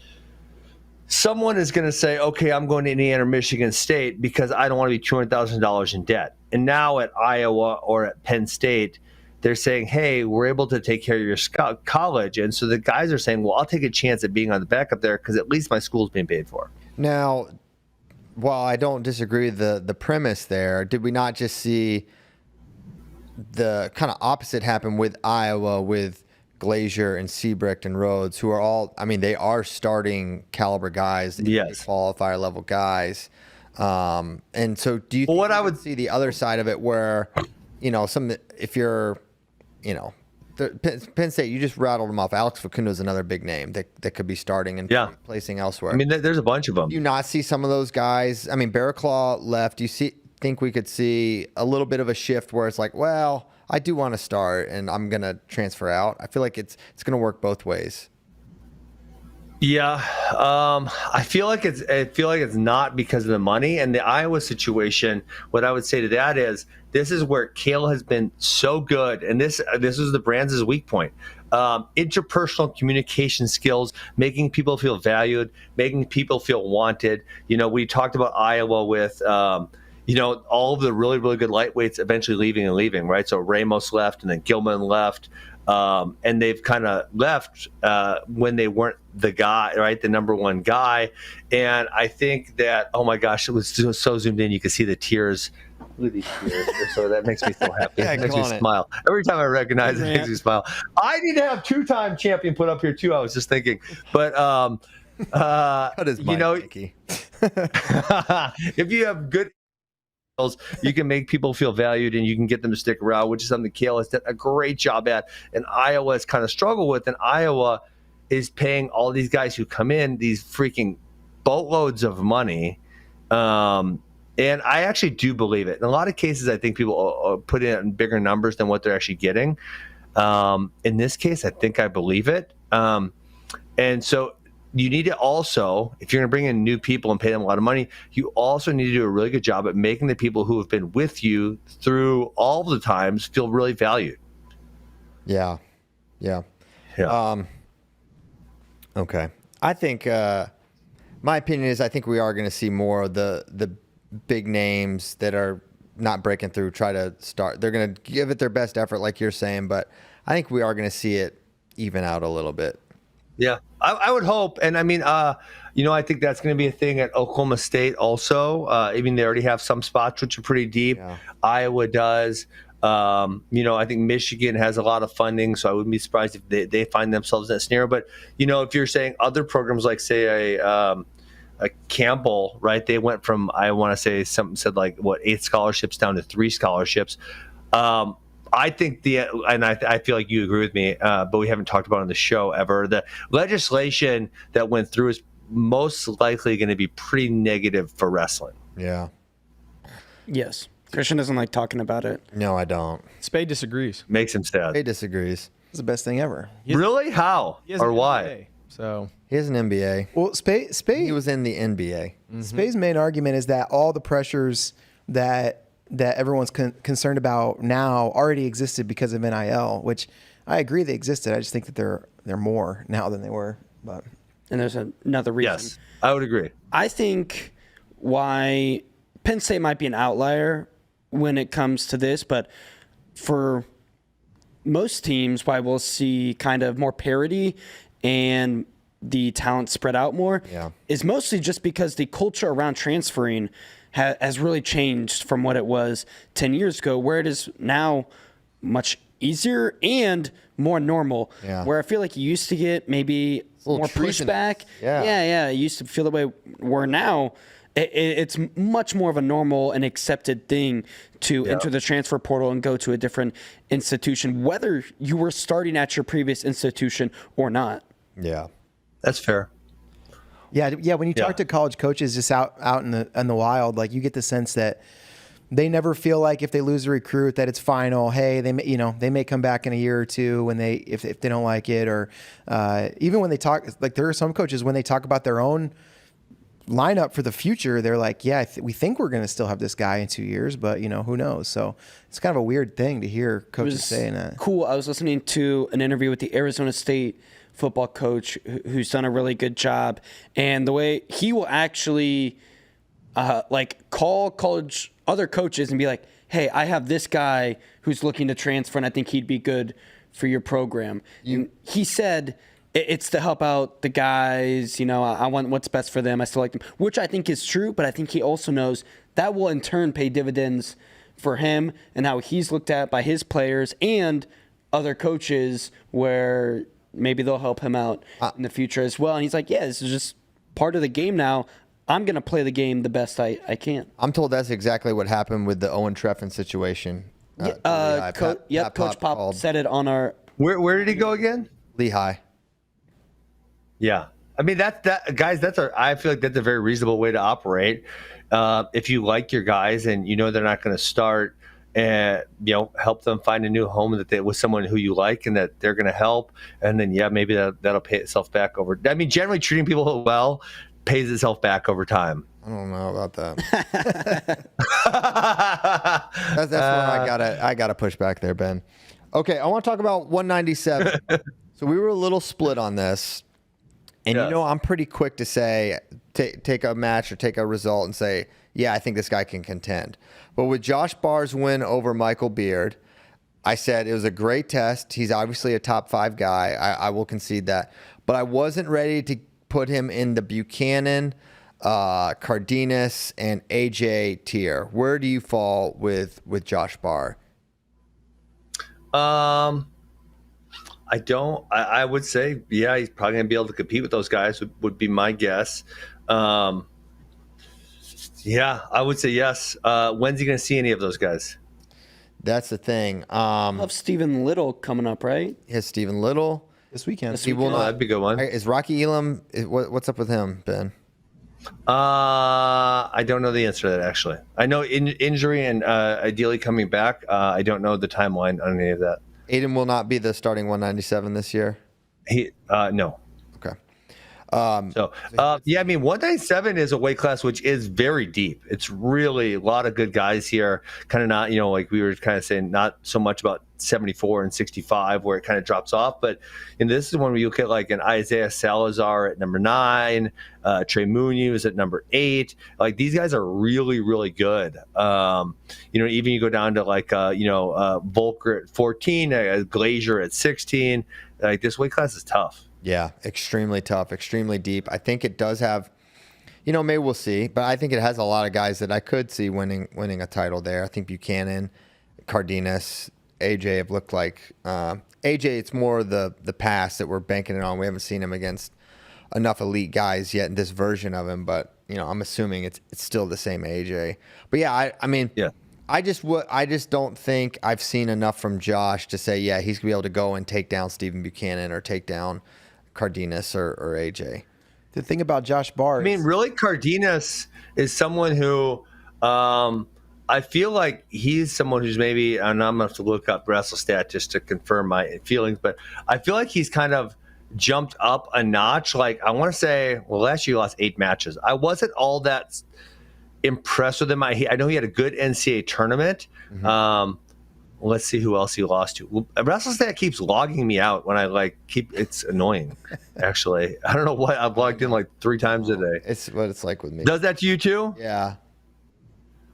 someone is going to say, okay, I'm going to Indiana or Michigan State because I don't want to be $200,000 in debt. And now at Iowa or at Penn State, they're saying, hey, we're able to take care of your college. And so the guys are saying, well, I'll take a chance at being on the backup there because at least my school's being paid for. Now, while I don't disagree with the premise there, did we not just see the kind of opposite happen with Iowa, with Glazier and Seabrecht and Rhodes, who are all, I mean, they are starting caliber guys, yes, qualifier level guys. And so do you think what I would see the other side of it where, you know, if you're, you know, Penn State, you just rattled them off. Alex Facundo is another big name that could be starting and placing elsewhere. I mean, there's a bunch of them. Do you not see some of those guys? I mean, Barraclaw left. Do you think we could see a little bit of a shift where it's like, well, I do want to start and I'm going to transfer out? I feel like it's going to work both ways. Yeah, I feel like it's not because of the money and the Iowa situation. What I would say to that is this is where Cale has been so good, and this is the Brands' weak point. Interpersonal communication skills, making people feel valued, making people feel wanted. You know, we talked about Iowa with you know, all of the really, really good lightweights eventually leaving, right? So Ramos left and then Gilman left. And they've kind of left when they weren't the guy, right? The number one guy. And I think that, oh my gosh, it was so zoomed in. You could see the tears. Look at these tears. So that makes me so happy. It makes me smile. Every time I recognize it, it makes me smile. I need to have two-time champion put up here too. I was just thinking, but you know, if you have good, you can make people feel valued and you can get them to stick around, which is something Cale has done a great job at. And Iowa has kind of struggled with. And Iowa is paying all these guys who come in these freaking boatloads of money. And I actually do believe it. In a lot of cases, I think people put in bigger numbers than what they're actually getting. In this case, I think I believe it. And so you need to also, if you're going to bring in new people and pay them a lot of money, you also need to do a really good job at making the people who have been with you through all the times feel really valued. Yeah. Okay. I think my opinion is I think we are going to see more of the big names that are not breaking through try to start. They're going to give it their best effort, like you're saying, but I think we are going to see it even out a little bit. Yeah, I would hope. And I mean, you know, I think that's going to be a thing at Oklahoma State also. I mean, they already have some spots which are pretty deep. Yeah. Iowa does. You know, I think Michigan has a lot of funding, so I wouldn't be surprised if they find themselves in that scenario. But, you know, if you're saying other programs like, say, a Campbell, right, they went from, I want to say something said like, 8 scholarships down to 3 scholarships. I think I feel like you agree with me, but we haven't talked about it on the show ever. The legislation that went through is most likely going to be pretty negative for wrestling. Yeah. Yes. Christian doesn't like talking about it. No, I don't. Spade disagrees. Makes him sad. Spade disagrees. It's the best thing ever. Really? How? Or why? MBA, so he has an MBA. Well, Spade. He was in the NBA. Mm-hmm. Spade's main argument is that all the pressures that everyone's concerned about now already existed because of NIL, which I agree they existed. I just think that they're more now than they were. But and there's another reason. Yes, I would agree. I think why Penn State might be an outlier when it comes to this, but for most teams, why we'll see kind of more parity and the talent spread out more is mostly just because the culture around transferring has really changed from what it was 10 years ago, where it is now much easier and more normal. Yeah. Where I feel like you used to get maybe more pushback. Yeah. You used to feel the way where now it's much more of a normal and accepted thing to enter the transfer portal and go to a different institution, whether you were starting at your previous institution or not. Yeah, that's fair. Yeah. When you talk to college coaches just out in the wild, like you get the sense that they never feel like if they lose a recruit that it's final. Hey, they may come back in a year or two when if they don't like it, or even when they talk, like there are some coaches when they talk about their own lineup for the future, they're like, yeah, we think we're going to still have this guy in 2 years, but who knows? So it's kind of a weird thing to hear coaches saying that. Cool. I was listening to an interview with the Arizona State football coach who's done a really good job, and the way he will actually call college other coaches and be like, hey, I have this guy who's looking to transfer and I think he'd be good for your program. He said it's to help out the guys, I want what's best for them. I still like them, which I think is true, but I think he also knows that will in turn pay dividends for him and how he's looked at by his players and other coaches where maybe they'll help him out in the future as well. And he's like, yeah, this is just part of the game now. I'm going to play the game the best I can. I'm told that's exactly what happened with the Owen Treffin situation. Coach Pop said it on our... Where did he go again? Lehigh. Yeah. I mean, guys, I feel like that's a very reasonable way to operate. If you like your guys and they're not going to start, and help them find a new home with someone who you like and that they're going to help. And then, maybe that'll pay itself back over. I mean, generally treating people well pays itself back over time. I don't know about that. that's where I gotta push back there, Ben. Okay, I want to talk about 197. So we were a little split on this, and I'm pretty quick to say take a match or take a result and say, yeah, I think this guy can contend. But with Josh Barr's win over Michael Beard, I said it was a great test. He's obviously a top 5 guy. I will concede that, but I wasn't ready to put him in the Buchanan, Cardenas, and AJ tier. Where do you fall with Josh Barr? I don't. I would say, yeah, he's probably going to be able to compete with those guys. Would be my guess. Yeah, I would say yes. When's he going to see any of those guys? That's the thing. Love Stephen Little coming up, right? He has Stephen Little. This weekend. He will not. That'd be a good one. Is Rocky Elam? What's up with him, Ben? I don't know the answer to that, actually. I know injury and ideally coming back. I don't know the timeline on any of that. Aiden will not be the starting 197 this year. No. Okay. Yeah, I mean, 197 is a weight class which is very deep. It's really a lot of good guys here. Kind of not, like we were kind of saying, not so much about 74 and 65 where it kind of drops off. But this is when we look at like an Isaiah Salazar at number 9, Trey Munoz at number 8. Like these guys are really, really good. Even you go down to like Volker at 14, Glazier at 16. Like this weight class is tough. Yeah, extremely tough, extremely deep. I think it does have, maybe we'll see, but I think it has a lot of guys that I could see winning a title there. I think Buchanan, Cardenas, AJ have looked like AJ. It's more the past that we're banking it on. We haven't seen him against enough elite guys yet in this version of him, but I'm assuming it's still the same AJ. But yeah, I mean, yeah. I just don't think I've seen enough from Josh to say, yeah, he's gonna be able to go and take down Stephen Buchanan or take down Cardenas or AJ. The thing about Josh Barr, I mean, really, Cardenas is someone who I feel like he's someone who's maybe, and I'm gonna have to look up WrestleStat just to confirm my feelings, but I feel like he's kind of jumped up a notch. Like I want to say, well, last year he lost 8 matches. I wasn't all that impressed with him. I know he had a good NCAA tournament. Mm-hmm. Let's see who else he lost to. WrestleStat keeps logging me out when I it's annoying. Actually, I don't know what I've logged in like 3 times a day. It's what it's like with me. Does that to you too? Yeah.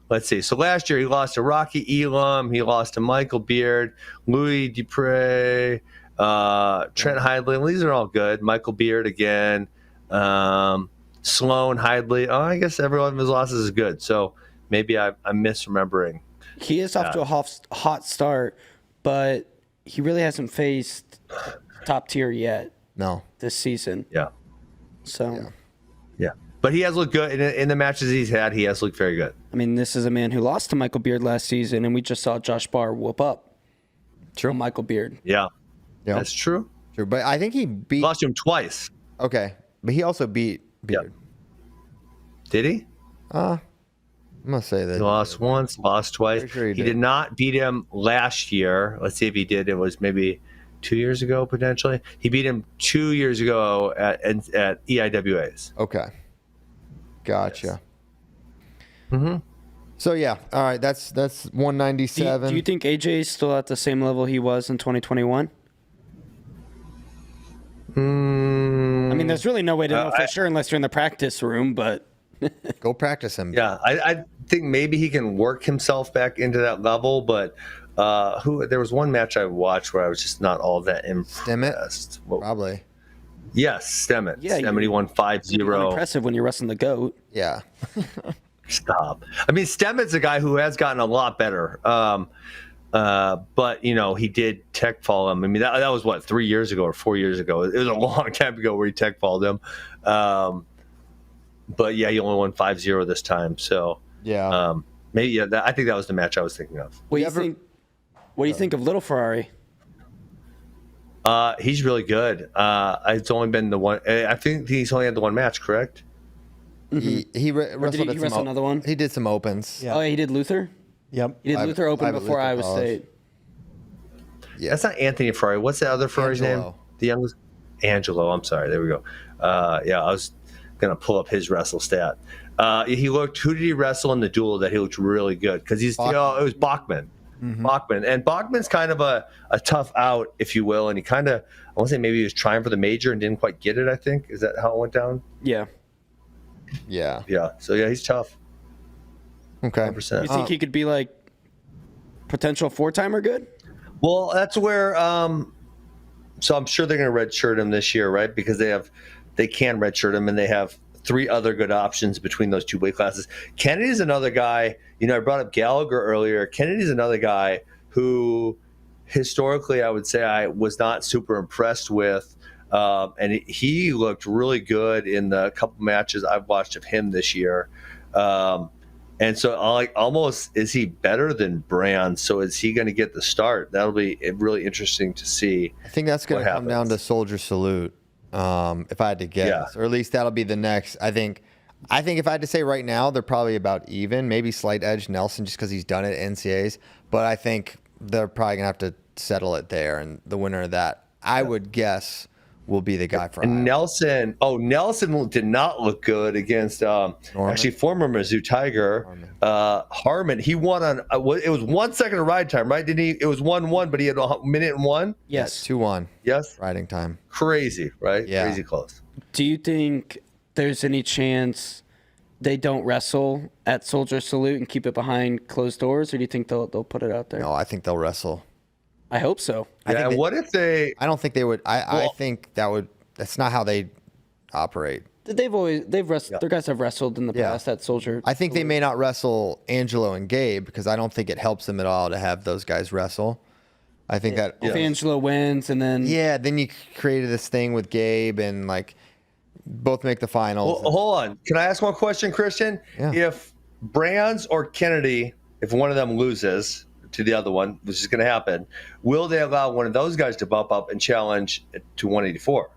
Let's see. So last year he lost to Rocky Elam. He lost to Michael Beard, Louis Dupre, Trent Hidley. These are all good. Michael Beard again. Sloan Hidley. Oh, I guess every one of his losses is good. So maybe I'm misremembering. He is off to a hot start, but he really hasn't faced top tier yet. No, this season. Yeah. So. Yeah. But he has looked good in the matches he's had. He has looked very good. I mean, this is a man who lost to Michael Beard last season, and we just saw Josh Barr whoop up. True. Michael Beard. Yeah. That's true. True, but I think he lost him twice. Okay, but he also beat Beard. Yep. Did he? I'm gonna say that He lost once, lost twice. Pretty sure he He did. did not beat him last year. Let's see if he did. It was maybe 2 years ago, potentially. He beat him 2 years ago at EIWAs. Okay. Gotcha. Mm-hmm. So yeah, all right. That's 197. Do you think AJ is still at the same level he was in 2021? I mean, there's really no way to know for sure unless you're in the practice room, but Go practice him. Yeah, I think maybe he can work himself back into that level, but there was one match I watched where I was just not all that impressed. Well, Probably. yes, Stemmet. Yeah, Stemmet, he won 5-0. impressive when you're wrestling the GOAT. Yeah. Stop. I mean, Stemmet's a guy who has gotten a lot better. But he did tech fall him. I mean, that was what, 3 years ago or 4 years ago. It was a long time ago where he tech falled him. But yeah, he only won 5-0 this time. So Yeah. maybe I think that was the match I was thinking of. What do you think of Little Ferrari? He's really good. It's only been the one. I think he's only had the one match, correct? He wrestled at wrestle another one? He did some opens. Yeah. Oh, yeah, he did Luther? Yep. He did Luther Open Private before Luther Iowa College. State. Yeah. That's not Anthony Ferrari. What's the other Ferrari's name? Angelo. The youngest? Angelo. I'm sorry. There we go. Yeah, I was going to pull up his wrestle stat. Who did he wrestle in the duel that he looked really good? Because it was Bachman. Mm-hmm. Bachman. And Bachman's kind of a tough out, if you will. And he kind of, I want to say maybe he was trying for the major and didn't quite get it, I think. Is that how it went down? Yeah. Yeah. Yeah. So, yeah, he's tough. Okay. 100%. You think he could be like potential 4-timer good? Well, that's where. So I'm sure they're going to redshirt him this year, right? Because they can redshirt him, and they have 3 other good options between those 2 weight classes. Kennedy's another guy. I brought up Gallagher earlier. Kennedy's another guy who, historically, I would say I was not super impressed with, and he looked really good in the couple matches I've watched of him this year. And so, almost, is he better than Brand? So, is he going to get the start? That'll be really interesting to see. I think that's going to come down to Soldier Salute, if I had to guess, Yeah. or at least that'll be the next. I think if I had to say right now, they're probably about even, maybe slight edge Nelson just because he's done it at NCAAs. But I think they're probably going to have to settle it there, and the winner of that, I would guess, will be the guy for And Iowa. Nelson did not look good against actually former Mizzou Tiger Harmon. He won on it was 1 second of ride time, right? Didn't he? It was 1-1, but he had a minute and 1. Yes. 2-1 Yes, riding time. crazy, right? Yeah. Crazy close. Do you think there's any chance they don't wrestle at Soldier Salute and keep it behind closed doors, or do you think they'll put it out there? No, I think they'll wrestle. I hope so. Yeah. think What if they? I don't think they would. I think that's not how they operate. They've wrestled. Their guys have wrestled in the Yeah. past at Soldier. I think they may not wrestle Angelo and Gabe because I don't think it helps them at all to have those guys wrestle. I think that If Angelo wins and then then you created this thing with Gabe and both make the finals. Well, hold on. Can I ask one question, Christian? Yeah. If Brands or Kennedy, if one of them loses to the other one, which is going to happen, will they allow one of those guys to bump up and challenge to 184?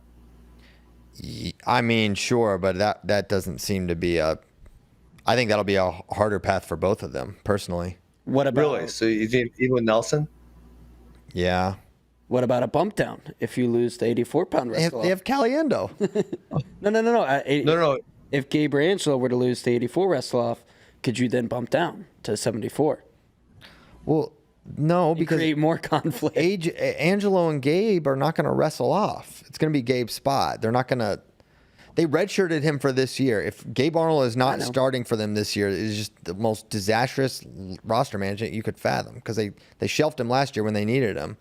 I mean, sure, but that doesn't seem to be I think that'll be a harder path for both of them, personally. what about Really? So you think even with Nelson? Yeah. what about a bump down if you lose the 84-pound They have, wrestle? they have Caliendo. No. No. If Gabe or Angelo were to lose the 84 wrestle off, could you then bump down to 74? Well, no, because Create more conflict. Angelo and Gabe are not going to wrestle off. It's going to be Gabe's spot. They're not going to. They redshirted him for this year. If Gabe Arnold is not starting for them this year, it's just the most disastrous roster management you could fathom because they shelved him last year when they needed him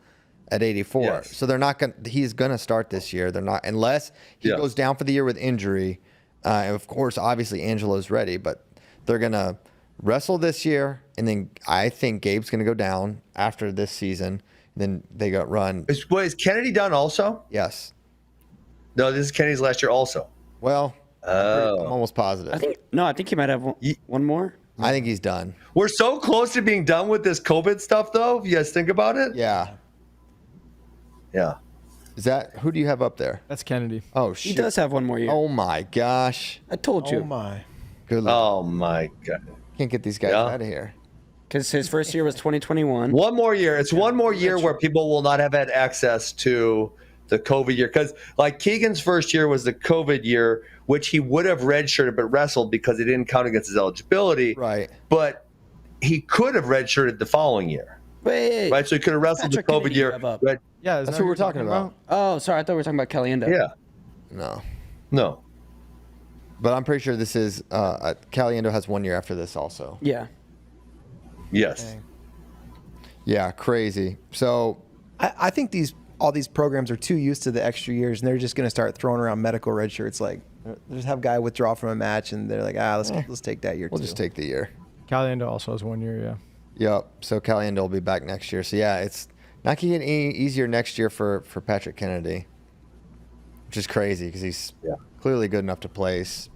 at 84. Yes. So they're not going. He's going to start this year. They're not unless he goes down for the year with injury. And of course, obviously Angelo's ready, but they're going to wrestle this year, and then I think Gabe's going to go down after this season. Then they got run. Is Kennedy done also? Yes. No, this is Kennedy's last year also. Well, I'm almost positive. I think he might have one more. I think he's done. We're so close to being done with this COVID stuff, though. If you guys think about it. Yeah. Yeah. Is that who do you have up there? That's Kennedy. Oh He shit. does have one more year. Oh my gosh. I told you. Oh my. Good luck. Oh my God. Can't get these guys out of here. Because his first year was 2021. One more year. It's one more year where people will not have had access to the COVID year. Because like Keegan's first year was the COVID year, which he would have redshirted but wrestled because it didn't count against his eligibility. Right. But he could have redshirted the following year. Wait. Right. So he could have wrestled the Patrick COVID year. Kennedy Right. Yeah, That's what we're talking about. Oh, sorry. I thought we were talking about Caliendo. Yeah. No. No. But I'm pretty sure this is Caliendo has 1 year after this also. Yeah. Yes. Yeah, crazy. So I think all these programs are too used to the extra years, and they're just going to start throwing around medical red shirts. Like, just have a guy withdraw from a match, and they're like, let's take that year. we'll just take the year. Caliendo also has 1 year, yeah. Yep. So Caliendo will be back next year. So yeah, it's not going to get any easier next year for Patrick Kennedy, which is crazy because he's clearly good enough to place.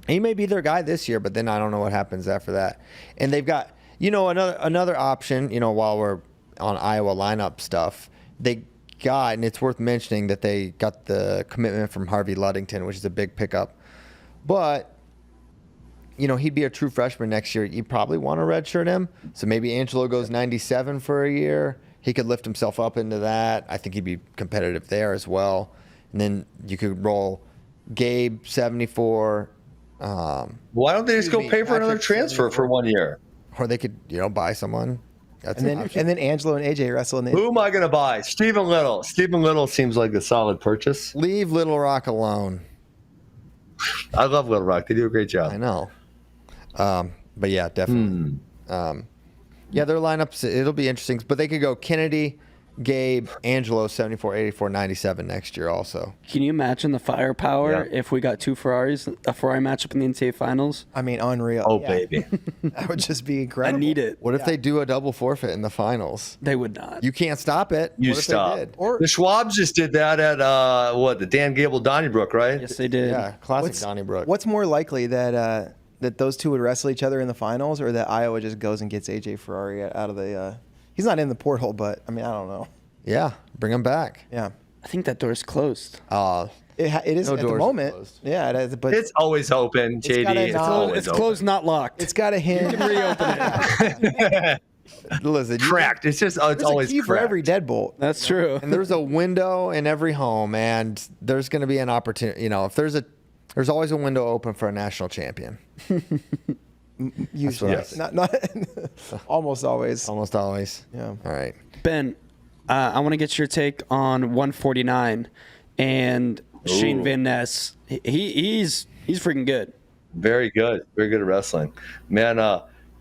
He may be their guy this year, but then I don't know what happens after that. And they've got, another option, while we're on Iowa lineup stuff, they got, and it's worth mentioning that they got the commitment from Harvey Ludington, which is a big pickup. But, he'd be a true freshman next year. You probably want to redshirt him. So maybe Angelo goes 97 for a year. He could lift himself up into that. I think he'd be competitive there as well. And then you could roll Gabe 74. Why don't they just go pay for another Patrick transfer for 1 year? Or they could, buy someone. That's And an then option. Angelo and AJ wrestle in the. Who am I going to buy? Stephen Little. Stephen Little seems like a solid purchase. Leave Little Rock alone. I love Little Rock. They do a great job. I know. But yeah, definitely. Yeah, their lineups, it'll be interesting. But they could go Kennedy, Gabe, Angelo, 74, 84, 97 next year also. Can you imagine the firepower if we got two Ferraris, a Ferrari matchup in the NCAA finals? I mean, unreal. Oh, Yeah. baby. That would just be I incredible. need it. What if they do a double forfeit in the finals? They would not. You can't stop it. You What if stop. They did? Or The Schwabs just did that at, the Dan Gable Donnybrook, right? Yes, they did. Yeah, classic Donnybrook. what's more likely that those two would wrestle each other in the finals, or that Iowa just goes and gets AJ Ferrari out of the? He's not in the porthole, but I mean, I don't know. Yeah, bring them back. Yeah, I think that door's closed. it is No at the doors moment. closed. Yeah, it is, but It's always open, JD. gotta It's not- always It's open. closed, not locked. it's got a hinge. Reopen it. Listen, Cracked. It's just, it's There's always a key for cracked. every deadbolt. That's true. and there's a window in every home, and there's going to be an opportunity. If there's always a window open for a national champion. Usually, Yes. not almost always. Almost always. Yeah. All right. Ben, I want to get your take on 149 and Shane Ooh. Van Ness. He's freaking good. Very good. Very good at wrestling. Man,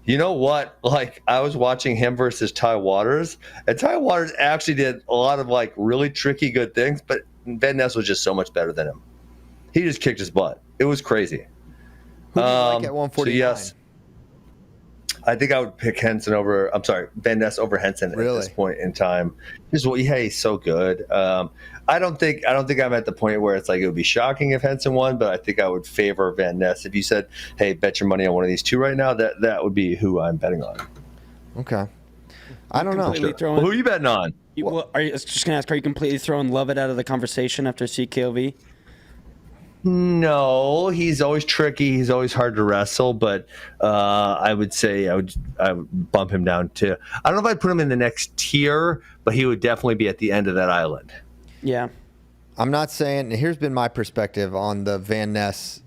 you know what? Like, I was watching him versus Ty Waters, and Ty Waters actually did a lot of, really tricky good things, but Van Ness was just so much better than him. He just kicked his butt. It was crazy. Who do you like at 149? So yes, I think I would pick Van Ness over Henson at Really? this point in time. He's so good. I don't think I'm at the point where it's like it would be shocking if Henson won, but I think I would favor Van Ness. If you said, "Hey, bet your money on one of these two right now," that would be who I'm betting on. Okay. I don't know. Completely throwing. Well, who are you betting on? Are you just gonna ask? Are you completely throwing Lovett out of the conversation after CKOV? No, he's always tricky. He's always hard to wrestle, but I would say I would bump him down to. I don't know if I'd put him in the next tier, but he would definitely be at the end of that island. Yeah. I'm not saying. Here's been my perspective on the Van Ness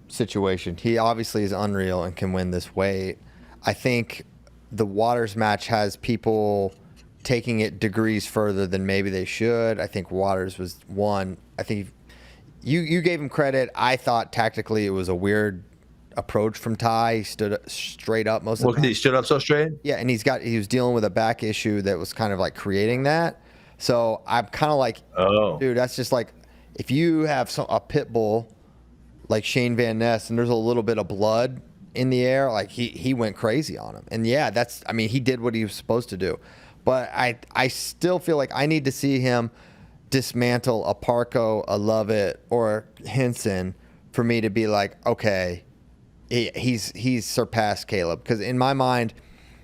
situation. He obviously is unreal and can win this weight. I think the Waters match has people taking it degrees further than maybe they should. I think Waters was one. I think you gave him credit. I thought tactically it was a weird approach from Ty. He stood straight up most of the time. He stood up so straight. Yeah, and he was dealing with a back issue that was kind of like creating that. So I'm kind of like, dude, that's just like if you have a pit bull like Shane Van Ness and there's a little bit of blood in the air, like he went crazy on him. And yeah, he did what he was supposed to do. But I still feel like I need to see him dismantle a Parco, a Lovett, or Henson for me to be like, okay, he's surpassed Caleb. Because in my mind,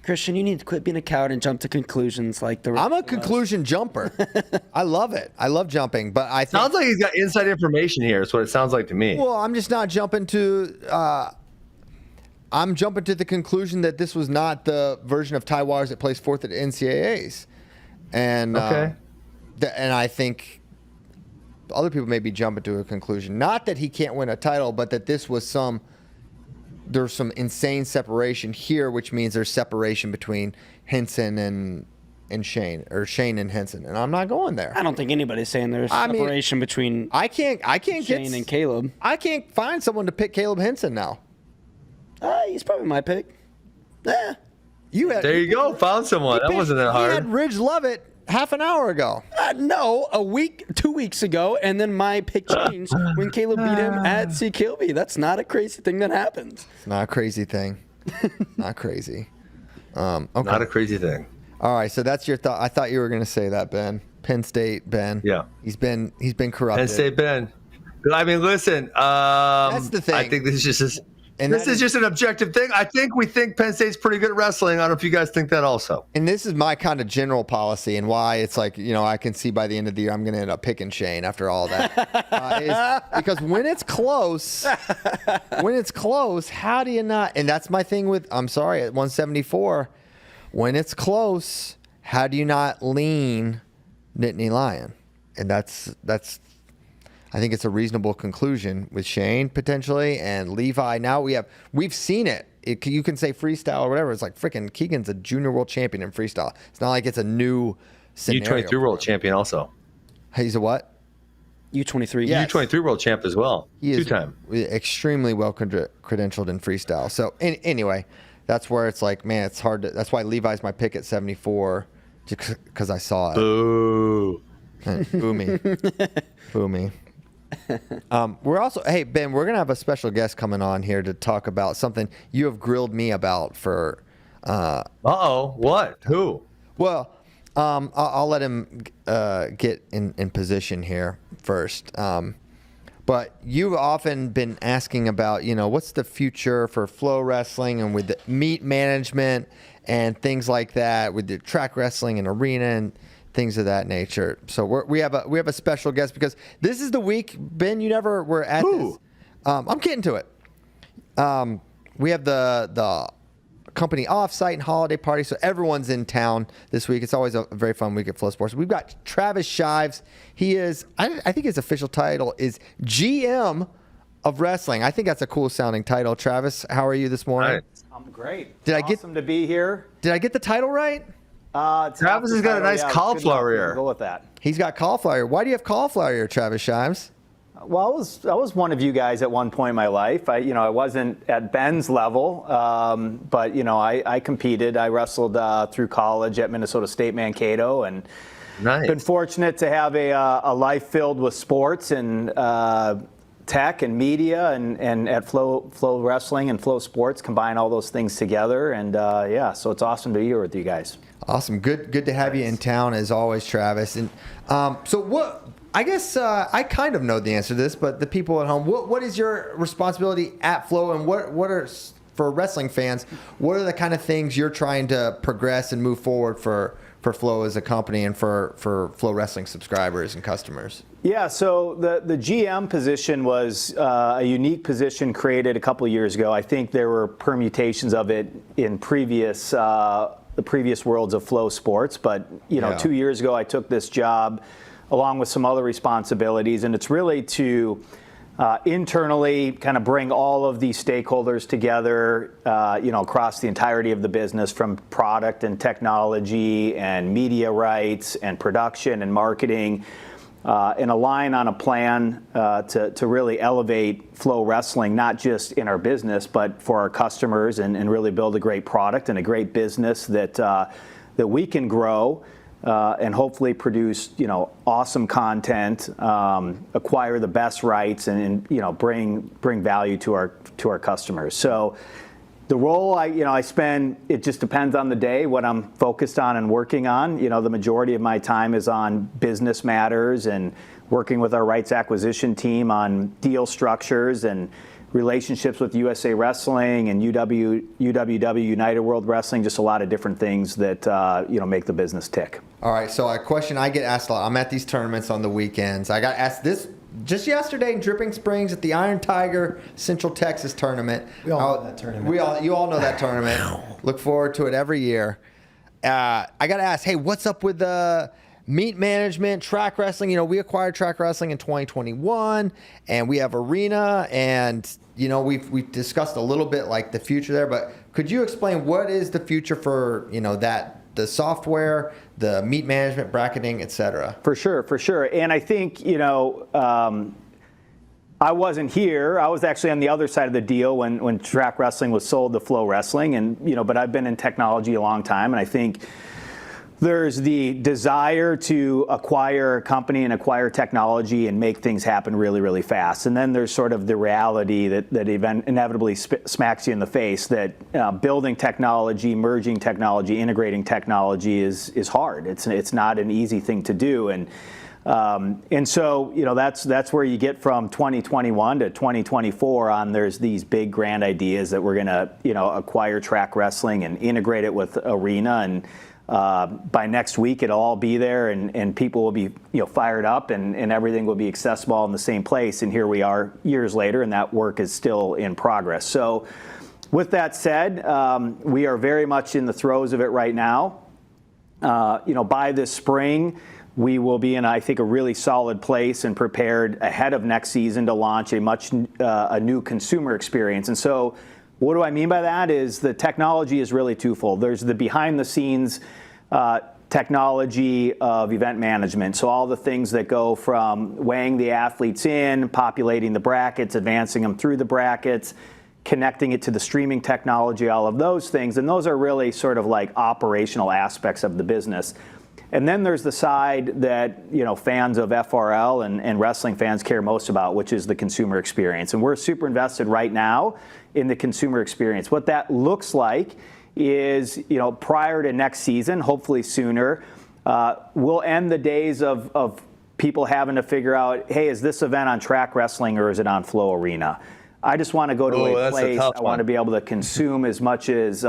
Christian, you need to quit being a coward and jump to conclusions like the. I'm a conclusion jumper. I love it. I love jumping, but I think, Sounds like he's got inside information here. Is what it sounds like to me. well, I'm just not jumping to. I'm jumping to the conclusion that this was not the version of Ty Waters that placed fourth at NCAAs, and and I think other people may be jumping to a conclusion, not that he can't win a title, but that this was there's some insane separation here, which means there's separation between Henson and Shane, or Shane and Henson, and I'm not going there. I don't think anybody's saying there's separation between Shane and Caleb. I can't find someone to pick Caleb Henson now. He's probably my pick. There you go. Found someone. That wasn't that hard. He had Ridge Lovett half an hour ago. No, 2 weeks ago, and then my pick changed when Caleb beat him at CKLB. That's not a crazy thing that happens. It's not a crazy thing. Not crazy. Okay. Not a crazy thing. All right, so that's your thought. I thought you were going to say that, Ben. Penn State, Ben. Yeah. He's been corrupted. Penn State, Ben. I mean, listen. That's the thing. I think this is just an objective thing. I think we think Penn State's pretty good at wrestling. I don't know if you guys think that also. And this is my kind of general policy, and why it's like, I can see by the end of the year I'm going to end up picking Shane after all that. Is because when it's close, how do you not? And that's my thing with, I'm sorry, at 174, when it's close, how do you not lean Nittany Lion? And that's I think it's a reasonable conclusion with Shane potentially and Levi. Now we've seen it. You can say freestyle or whatever. It's like freaking Keegan's a junior world champion in freestyle. It's not like it's a new scenario. U23 world champion also. He's a what? U23. Yes. U23 world champ as well. He is two-time. Extremely well credentialed in freestyle. So anyway, that's where it's like, man, it's hard to. That's why Levi's my pick at 74, because I saw it. Boo. Boo me. Boo me. We're also, hey Ben, we're gonna have a special guest coming on here to talk about something you have grilled me about for. What? Who? Well, I'll let him get in position here first. But you've often been asking about, what's the future for Flow Wrestling and with the meet management and things like that, with the track wrestling and arena and things of that nature. So we have a special guest because this is the week, Ben, you never were at this. I'm getting to it. We have the company offsite and holiday party, so everyone's in town this week. It's always a very fun week at Flow Sports. We've got Travis Shives. He is, I think his official title is GM of Wrestling. I think that's a cool sounding title. Travis, how are you this morning? I'm great. Awesome to be here. Did I get the title right? Travis has got a nice cauliflower ear. Go with that. He's got cauliflower. Why do you have cauliflower ear, Travis Shives? Well, I was one of you guys at one point in my life. I wasn't at Ben's level, but I competed. I wrestled through college at Minnesota State Mankato, and been fortunate to have a life filled with sports and tech and media, and at Flow Wrestling and Flow Sports combine all those things together. And so it's awesome to be here with you guys. Awesome. Good to have you in town as always, Travis. And so what? I guess I kind of know the answer to this, but the people at home, what is your responsibility at Flow, and what are, for wrestling fans, what are the kind of things you're trying to progress and move forward for Flow as a company and for Flow Wrestling subscribers and customers? Yeah, so the GM position was a unique position created a couple of years ago. I think there were permutations of it in the previous worlds of Flow Sports, but 2 years ago I took this job along with some other responsibilities, and it's really to internally kind of bring all of these stakeholders together, across the entirety of the business, from product and technology and media rights and production and marketing, and align on a plan to really elevate Flow Wrestling, not just in our business, but for our customers, and really build a great product and a great business that we can grow. And hopefully produce, awesome content, acquire the best rights, and bring value to our customers. So the role I spend, it just depends on the day what I'm focused on and working on. The majority of my time is on business matters and working with our rights acquisition team on deal structures and relationships with USA Wrestling and UWW, United World Wrestling, just a lot of different things that make the business tick. All right, so a question I get asked a lot. I'm at these tournaments on the weekends. I got asked this just yesterday in Dripping Springs at the Iron Tiger Central Texas tournament. We all know that tournament. You all know that tournament. Look forward to it every year. I got to ask, hey, what's up with the meet management, track wrestling? You know, we acquired track wrestling in 2021, and we have Arena, and you know, we've discussed a little bit like the future there. But could you explain what is the future for the software, the meet management, bracketing, etc.? For sure. And I think, I wasn't here. I was actually on the other side of the deal when track wrestling was sold to FloWrestling, and but I've been in technology a long time, and I think there's the desire to acquire a company and acquire technology and make things happen really, really fast. And then there's sort of the reality that inevitably smacks you in the face that building technology, merging technology, integrating technology is hard. It's not an easy thing to do. And so, that's where you get from 2021 to 2024 on. There's these big grand ideas that we're going to, acquire track wrestling and integrate it with Arena, and by next week it'll all be there, and people will be fired up, and everything will be accessible all in the same place. And here we are years later, and that work is still in progress. So with that said, we are very much in the throes of it right now. By this spring, we will be in, I think, a really solid place and prepared ahead of next season to launch a new consumer experience. And so what do I mean by that is the technology is really twofold. There's the behind-the-scenes technology of event management. So all the things that go from weighing the athletes in, populating the brackets, advancing them through the brackets, connecting it to the streaming technology, all of those things. And those are really sort of like operational aspects of the business. And then there's the side that fans of FRL and wrestling fans care most about, which is the consumer experience. And we're super invested right now in the consumer experience. What that looks like is, prior to next season, hopefully sooner, we'll end the days of people having to figure out, hey, is this event on track wrestling or is it on FloArena? I just want to go to a place. I want to be able to consume as much as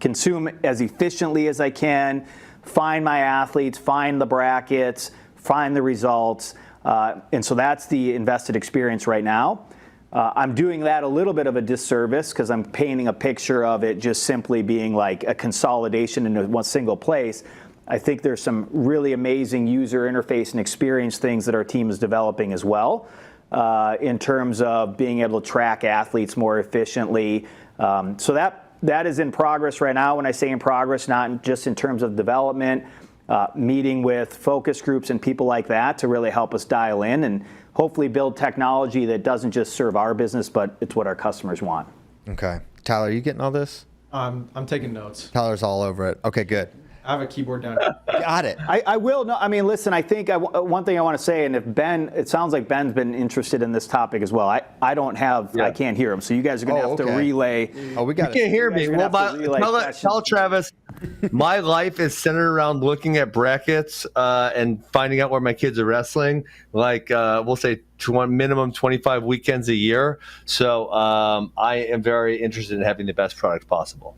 consume as efficiently as I can. Find my athletes, find the brackets, find the results. And so that's the invested experience right now. I'm doing that a little bit of a disservice because I'm painting a picture of it just simply being like a consolidation into one single place. I think there's some really amazing user interface and experience things that our team is developing as well, in terms of being able to track athletes more efficiently. So that is in progress right now. When I say in progress, not just in terms of development, meeting with focus groups and people like that to really help us dial in and hopefully build technology that doesn't just serve our business, but it's what our customers want. Okay. Tyler, are you getting all this? I'm taking notes. Tyler's all over it. Okay, good. I have a keyboard down here. Got it. I will. No, I mean, listen, I think one thing I want to say, and if Ben, it sounds like Ben's been interested in this topic as well. I don't have, I can't hear him. So you guys are going to have to relay. Oh, we got You can't hear me. Well, Tell Travis, my life is centered around looking at brackets and finding out where my kids are wrestling. Like, we'll say minimum 25 weekends a year. So I am very interested in having the best product possible.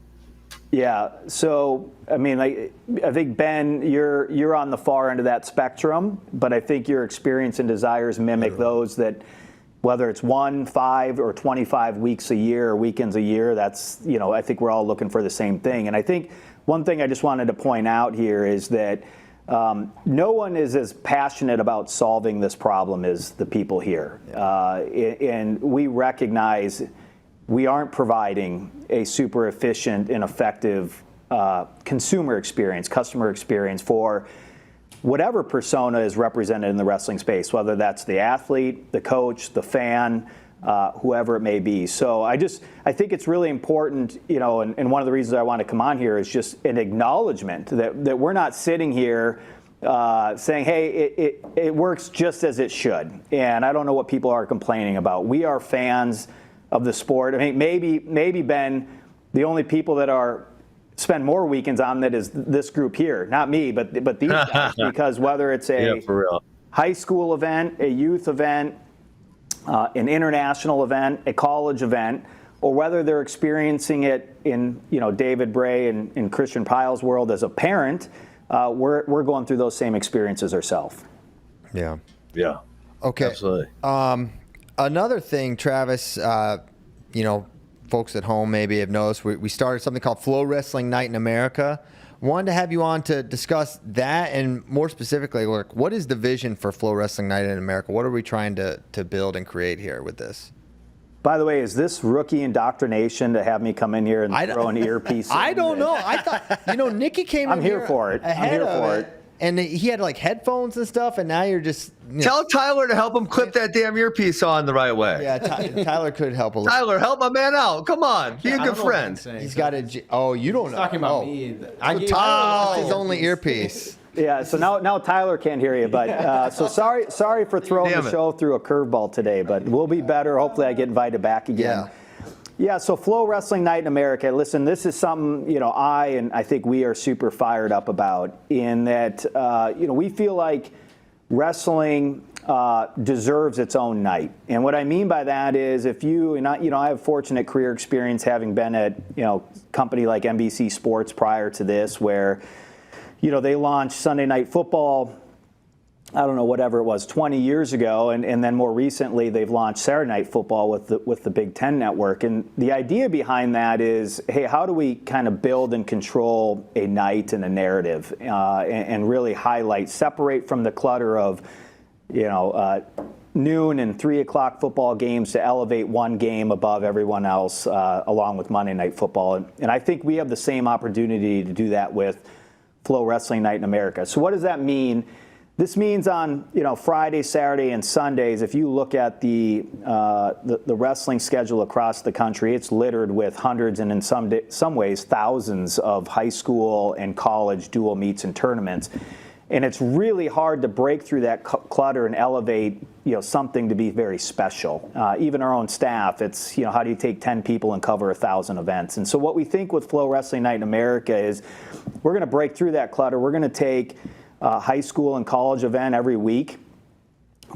Yeah. So, I mean, I think, Ben, you're on the far end of that spectrum, but I think your experience and desires mimic those that, whether it's 1, 5, or 25 weeks a year or weekends a year, that's, I think we're all looking for the same thing. And I think one thing I just wanted to point out here is that no one is as passionate about solving this problem as the people here. And we recognize we aren't providing a super efficient and effective consumer experience, customer experience for whatever persona is represented in the wrestling space, whether that's the athlete, the coach, the fan, whoever it may be. So I think it's really important, and one of the reasons I want to come on here is just an acknowledgement that we're not sitting here saying, hey, it works just as it should. And I don't know what people are complaining about. We are fans of the sport. I mean, maybe Ben, the only people that spend more weekends on that is this group here, not me, but these guys, because whether it's a high school event, a youth event, an international event, a college event, or whether they're experiencing it in David Bray and Christian Pyle's world as a parent, we're going through those same experiences ourselves. Yeah. Yeah. Okay. Absolutely. Another thing, Travis, folks at home maybe have noticed, we started something called FloWrestling Night in America. Wanted to have you on to discuss that, and more specifically, what is the vision for FloWrestling Night in America? What are we trying to build and create here with this? By the way, is this rookie indoctrination to have me come in here and throw an earpiece? I don't know. I thought, Nikki came in here for it. I'm here for it. And he had headphones and stuff, and now you're just... Tell Tyler to help him clip that damn earpiece on the right way. Yeah, Tyler could help a little. Tyler, help my man out. Come on. Be a good friend. He's got a... Oh, you don't know. Talking about me. Tyler's his only earpiece. Yeah, so now Tyler can't hear you, but so sorry for throwing the show through a curveball today, but we'll be better. Hopefully I get invited back again. Yeah, so FloWrestling Night in America. Listen, this is something, I think we are super fired up about, in that, we feel like wrestling deserves its own night. And what I mean by that is if I have fortunate career experience having been at, a company like NBC Sports prior to this, where, they launched Sunday Night Football, I don't know, whatever it was, 20 years ago, and then more recently they've launched Saturday Night Football with the Big Ten Network. And the idea behind that is, hey, how do we kind of build and control a night and a narrative, and really separate from the clutter of, noon and 3 o'clock football games to elevate one game above everyone else, along with Monday Night Football. And I think we have the same opportunity to do that with FloWrestling Night in America. So what does that mean? This means on Friday, Saturday, and Sundays, if you look at the wrestling schedule across the country, it's littered with hundreds and in some ways thousands of high school and college dual meets and tournaments. And it's really hard to break through that clutter and elevate something to be very special. Even our own staff, it's how do you take 10 people and cover 1,000 events? And so what we think with FloWrestling Night in America is we're going to break through that clutter. We're going to take high school and college event every week,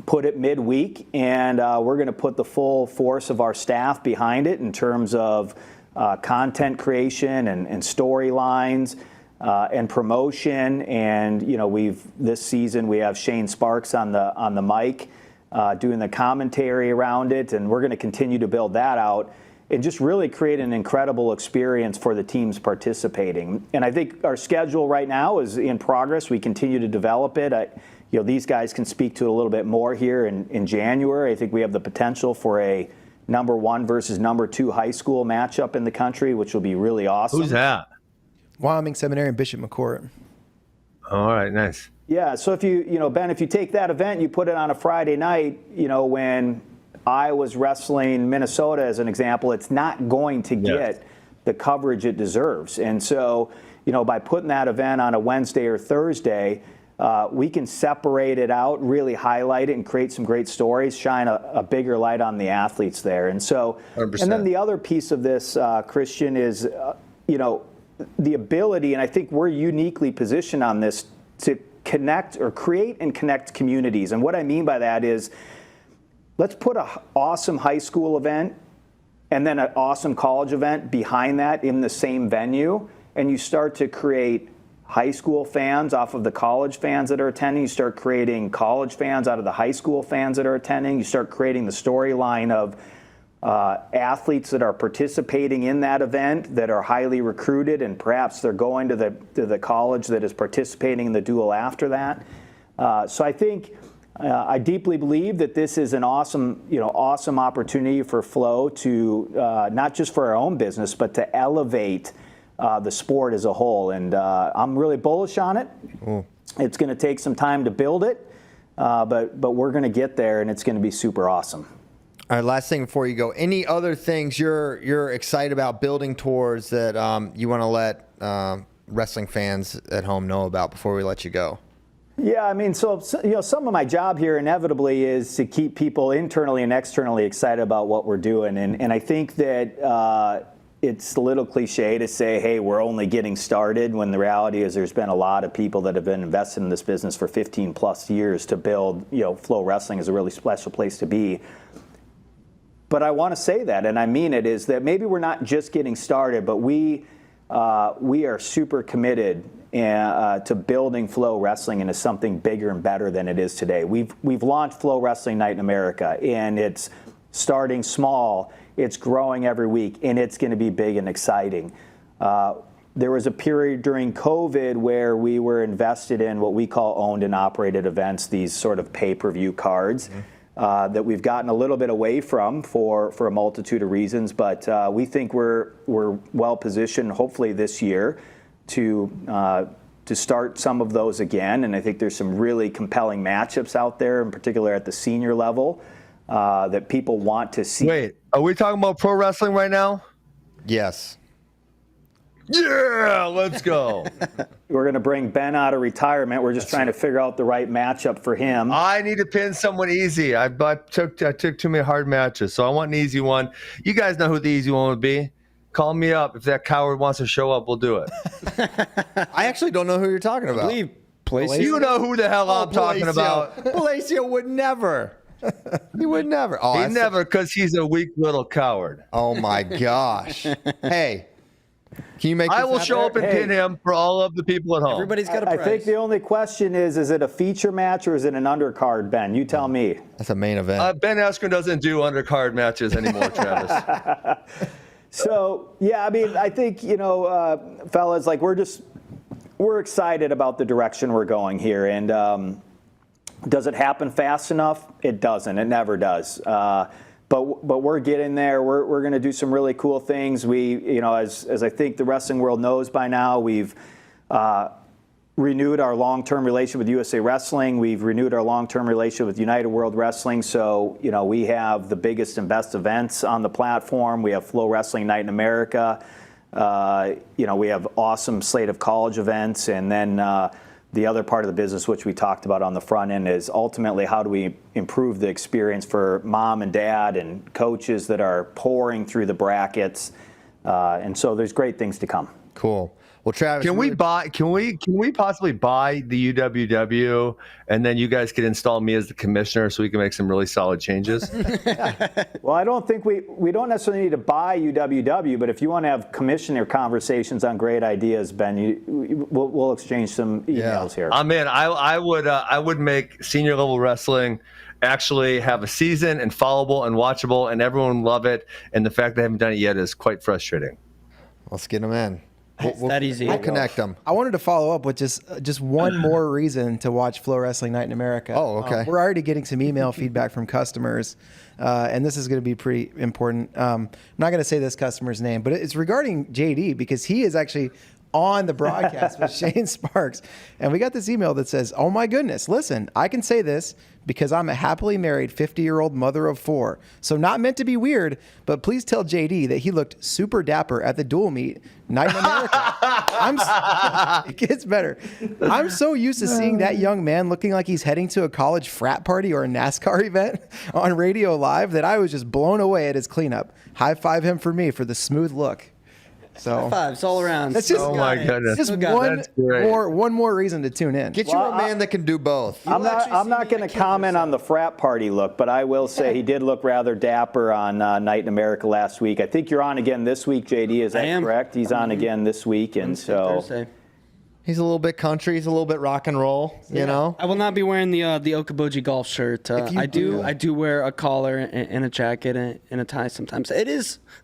put it midweek, and we're going to put the full force of our staff behind it in terms of content creation and storylines and promotion. And this season we have Shane Sparks on the mic doing the commentary around it, and we're going to continue to build that out and just really create an incredible experience for the teams participating. And I think our schedule right now is in progress. We continue to develop it. These guys can speak to it a little bit more here in January. I think we have the potential for a number 1 versus number 2 high school matchup in the country, which will be really awesome. Who's that? Wyoming Seminary and Bishop McCourt. All right, nice. Yeah, so if Ben, if you take that event, you put it on a Friday night, when I was wrestling Minnesota as an example, it's not going to get the coverage it deserves. And so, by putting that event on a Wednesday or Thursday, we can separate it out, really highlight it, and create some great stories, shine a bigger light on the athletes there. And so, 100%. And then the other piece of this, Christian, is, the ability, and I think we're uniquely positioned on this, to connect or create and connect communities. And what I mean by that is, let's put an awesome high school event and then an awesome college event behind that in the same venue, and you start to create high school fans off of the college fans that are attending. You start creating college fans out of the high school fans that are attending. You start creating the storyline of athletes that are participating in that event that are highly recruited, and perhaps they're going to the college that is participating in the duel after that. So I think I deeply believe that this is an awesome opportunity for Flo to not just for our own business, but to elevate the sport as a whole. And I'm really bullish on it. It's going to take some time to build it, but we're going to get there, and it's going to be super awesome. All right, last thing before you go. Any other things you're excited about building towards that you want to let wrestling fans at home know about before we let you go? Yeah, I mean, so some of my job here inevitably is to keep people internally and externally excited about what we're doing, and I think that it's a little cliche to say, hey, we're only getting started, when the reality is there's been a lot of people that have been invested in this business for 15 plus years to build, FloWrestling is a really special place to be. But I want to say that, and I mean it, is that maybe we're not just getting started, but we we are super committed to building FloWrestling into something bigger and better than it is today. We've launched FloWrestling Night in America, and it's starting small. It's growing every week, and it's going to be big and exciting. There was a period during COVID where we were invested in what we call owned and operated events, these sort of pay-per-view cards that we've gotten a little bit away from for a multitude of reasons. But we think we're well positioned, hopefully this year, to start some of those again. And I think there's some really compelling matchups out there, in particular at the senior level, that people want to see. Wait, are we talking about pro wrestling right now? Yes. Yeah, let's go. We're going to bring Ben out of retirement. We're just trying to figure out the right matchup for him. I need to pin someone easy. I took too many hard matches, so I want an easy one. You guys know who the easy one would be. Call me up. If that coward wants to show up, we'll do it. I actually don't know who you're talking about. You know who the hell I'm talking about. Palacio would never. He would never. Oh, He never, because he's a weak little coward. Oh my gosh. Hey, can you make this I will happen? show up and pin him for all of the people at home. Everybody's got a I price. think the only question is it a feature match or is it an undercard, Ben? You tell me. That's a main event. Ben Askren doesn't do undercard matches anymore, Travis. So, yeah, I mean, I think, fellas, like we're excited about the direction we're going here. And does it happen fast enough? It doesn't. It never does. But we're getting there. We're going to do some really cool things. We, as I think the wrestling world knows by now, we've renewed our long-term relationship with USA Wrestling. We've renewed our long-term relationship with United World Wrestling. So, we have the biggest and best events on the platform. We have FloWrestling Night in America. We have awesome slate of college events. And then the other part of the business, which we talked about on the front end, is ultimately how do we improve the experience for mom and dad and coaches that are pouring through the brackets. And so there's great things to come. Cool. Well, Travis, Can we possibly buy the UWW and then you guys can install me as the commissioner so we can make some really solid changes? Well, I don't think we don't necessarily need to buy UWW, but if you want to have commissioner conversations on great ideas, Ben, we'll exchange some emails here. I'm in. I would make senior level wrestling actually have a season and followable and watchable and everyone love it. And the fact they haven't done it yet is quite frustrating. Let's get them in. That easy. We'll connect them. I wanted to follow up with just one more reason to watch FloWrestling Night in America. Oh, okay. We're already getting some email feedback from customers, and this is going to be pretty important. I'm not going to say this customer's name, but it's regarding JD because he is actually on the broadcast with Shane Sparks. And we got this email that says, "Oh my goodness, listen, I can say this because I'm a happily married 50-year-old mother of 4. So not meant to be weird, but please tell JD that he looked super dapper at the dual meet Night in America." It gets better. I'm so used to seeing that young man looking like he's heading to a college frat party or a NASCAR event on radio live that I was just blown away at his cleanup. High five him for me for the smooth look. So Fives all around. that's just, Oh my goodness. just That's great. one more reason to tune in. Get you a man that can do both. I'm not going to comment on the frat party look, but I will say he did look rather dapper on Night in America last week. I think you're on again this week, JD. Is that correct? He's on again this week, and so Thursday. He's a little bit country. He's a little bit rock and roll. You know. I will not be wearing the Okaboji golf shirt. I do wear a collar and a jacket and a tie sometimes.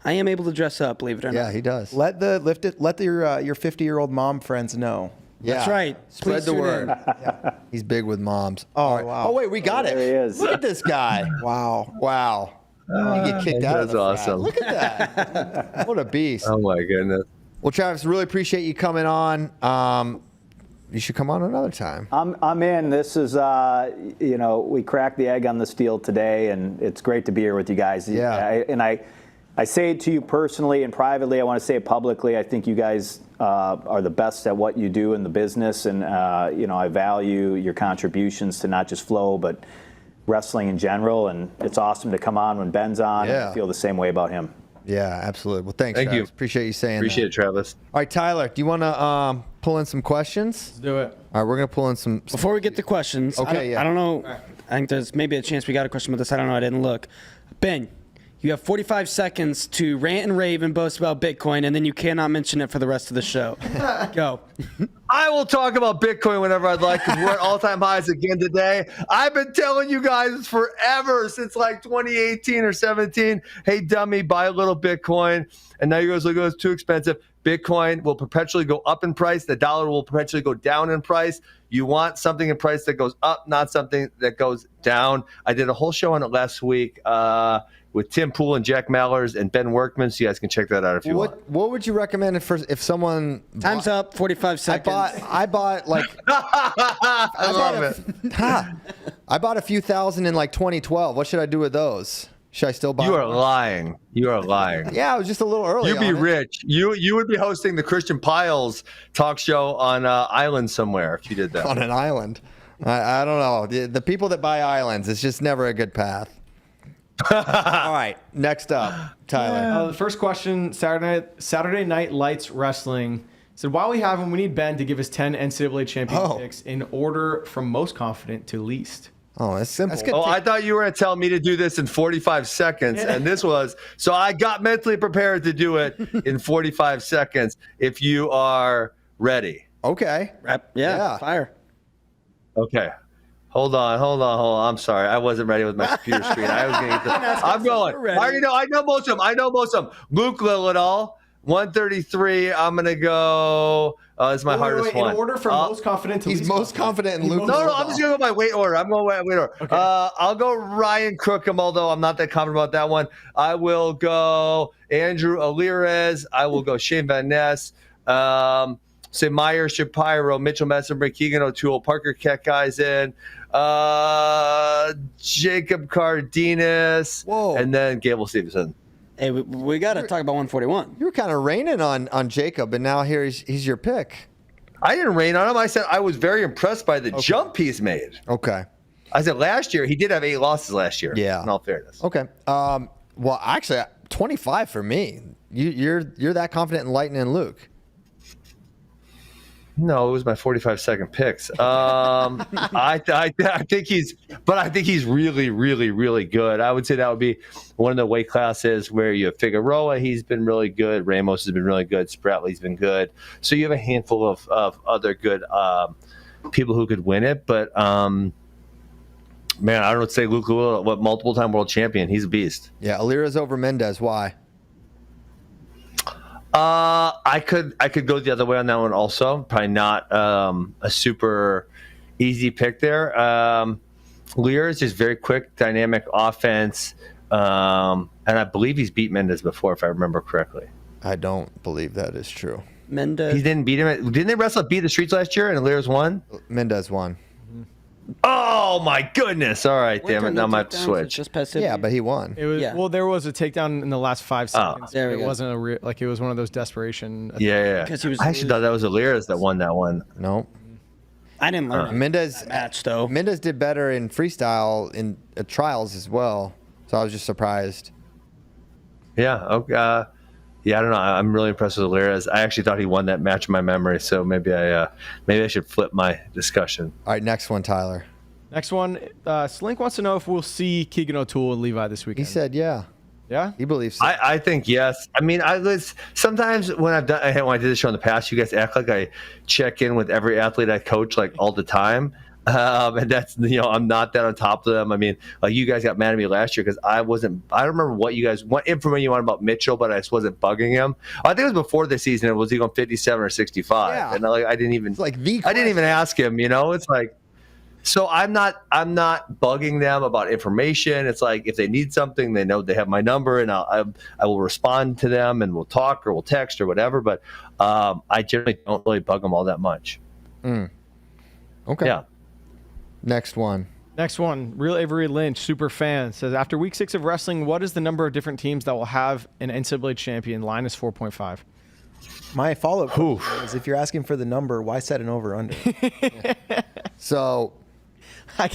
I am able to dress up, believe it or not. Yeah, he does. Let your 50-year-old mom friends know. Yeah. That's right. Spread Please the tune word. in. He's big with moms. Oh, All right. wow. Oh wait, we got it. There he is. Look at this guy. Wow. Wow. You get kicked out of That's the awesome. frat. Look at that. What a beast. Oh my goodness. Well, Travis, really appreciate you coming on. You should come on another time. I'm in. This is, we cracked the egg on this deal today, and it's great to be here with you guys. Yeah. I say it to you personally and privately. I want to say it publicly. I think you guys are the best at what you do in the business, and I value your contributions to not just Flow, but wrestling in general. And it's awesome to come on when Ben's on. Yeah. And I feel the same way about him. Yeah, absolutely. Well, thanks, Thank Travis. you. Appreciate you saying Appreciate that. it, Travis. All right, Tyler, do you want to pull in some questions? Let's do it. All right, we're going to pull in some. Before we get to questions, Okay, yeah. I don't know. I think there's maybe a chance we got a question with this. I don't know. I didn't look. Ben, You have 45 seconds to rant and rave and boast about Bitcoin, and then you cannot mention it for the rest of the show. Go. I will talk about Bitcoin whenever I'd like because we're at all-time highs again today. I've been telling you guys forever, since like 2018 or 17, hey, dummy, buy a little Bitcoin. And now you guys look, it's too expensive. Bitcoin will perpetually go up in price. The dollar will perpetually go down in price. You want something in price that goes up, not something that goes down. I did a whole show on it last week with Tim Poole and Jack Mallers and Ben Workman, so you guys can check that out if you want. What would you recommend if someone Time's up. 45 seconds. I bought like I love it. I bought a few thousand in like 2012. What should I do with those? Should I still buy? You are them? lying. You are lying. Yeah, I was just a little early. You'd be on it. rich. You would be hosting the Christian Piles talk show on an island somewhere if you did that. On an island. I don't know. The people that buy islands, it's just never a good path. All right, next up, Tyler. The first question, Saturday Night Lights Wrestling said, while we have him, we need Ben to give us 10 NCAA champion picks in order from most confident to least. Oh, that's simple. Oh, I thought you were going to tell me to do this in 45 seconds, and this was so I got mentally prepared to do it in 45 seconds. If you are ready, Okay. Yeah, fire. okay. Hold on. I'm sorry, I wasn't ready with my computer screen. I was going to get this. I'm going. I know most of them. Luke Lillidahl, 133. I'm going to go. It's my hardest one. In order from most confident to He's least most confident in Luke. No, I'm just going to go by weight order. I'm going by weight order. Okay. I'll go Ryan Crookham, although I'm not that confident about that one. I will go Andrew Alirez. I will go Shane Van Ness. Say Meyer Shapiro, Mitchell Messenbrick, Keegan O'Toole, Parker Keckey's in. Jacob Cardenas. Whoa. And then Gable Steveson. Hey, we got to talk about 141. You were kind of raining on Jacob, and now here he's your pick. I didn't rain on him. I said I was very impressed by the jump he's made. Okay. I said last year, he did have 8 losses last year. Yeah. In all fairness. Okay. Well, actually, 25 for me. You're that confident in Lightning and Luke. No, it was my 45-second picks. I think he's really, really, really good. I would say that would be one of the weight classes where you have Figueroa. He's been really good. Ramos has been really good. Spratley's been good. So you have a handful of other good people who could win it. But man, I don't know what to say. Luke Lewis, multiple-time world champion. He's a beast. Yeah, Alira's over Mendez. Why? I could go the other way on that one also. Probably not a super easy pick there. Lear is just very quick, dynamic offense, and I believe he's beat Mendez before, if I remember correctly. I don't believe that is true. Mendez. He didn't beat him. Didn't they wrestle beat the streets last year and Lear's won? Mendez won. Oh my goodness! All right, damn it! Now I have to switch. Just passivity. Yeah, but he won. It was, Yeah. Well, there was a takedown in the last 5 seconds. there we it go. wasn't a real, like it was one of those desperation. Yeah. Because he was I actually thought that was Alirez that won that one. No. I didn't learn Mendez that match, though. Mendez did better in freestyle in trials as well. So I was just surprised. Yeah. Okay. Yeah, I don't know. I'm really impressed with Alirez. I actually thought he won that match in my memory, so maybe I should flip my discussion. All right, next one, Tyler. Next one, Slink wants to know if we'll see Keegan O'Toole and Levi this He weekend. said, yeah. Yeah? He believes so. I think yes. I mean, sometimes when I did this show in the past, you guys act like I check in with every athlete I coach like all the time. And that's, I'm not that on top of them. I mean, like you guys got mad at me last year because I don't remember what information you wanted about Mitchell, but I just wasn't bugging him. I think it was before the season. Was he going 57 or 65? Yeah. And I didn't even, It's like I didn't even ask him, it's like, so I'm not bugging them about information. It's like if they need something, they know they have my number, and I will respond to them, and we'll talk or we'll text or whatever. But I generally don't really bug them all that much. Okay. Yeah. Next one. Next one, Real Avery Lynch, super fan, says, after week 6 of wrestling, what is the number of different teams that will have an NCAA champion? Line is 4.5. My follow-up question is, if you're asking for the number, why set an over/under? So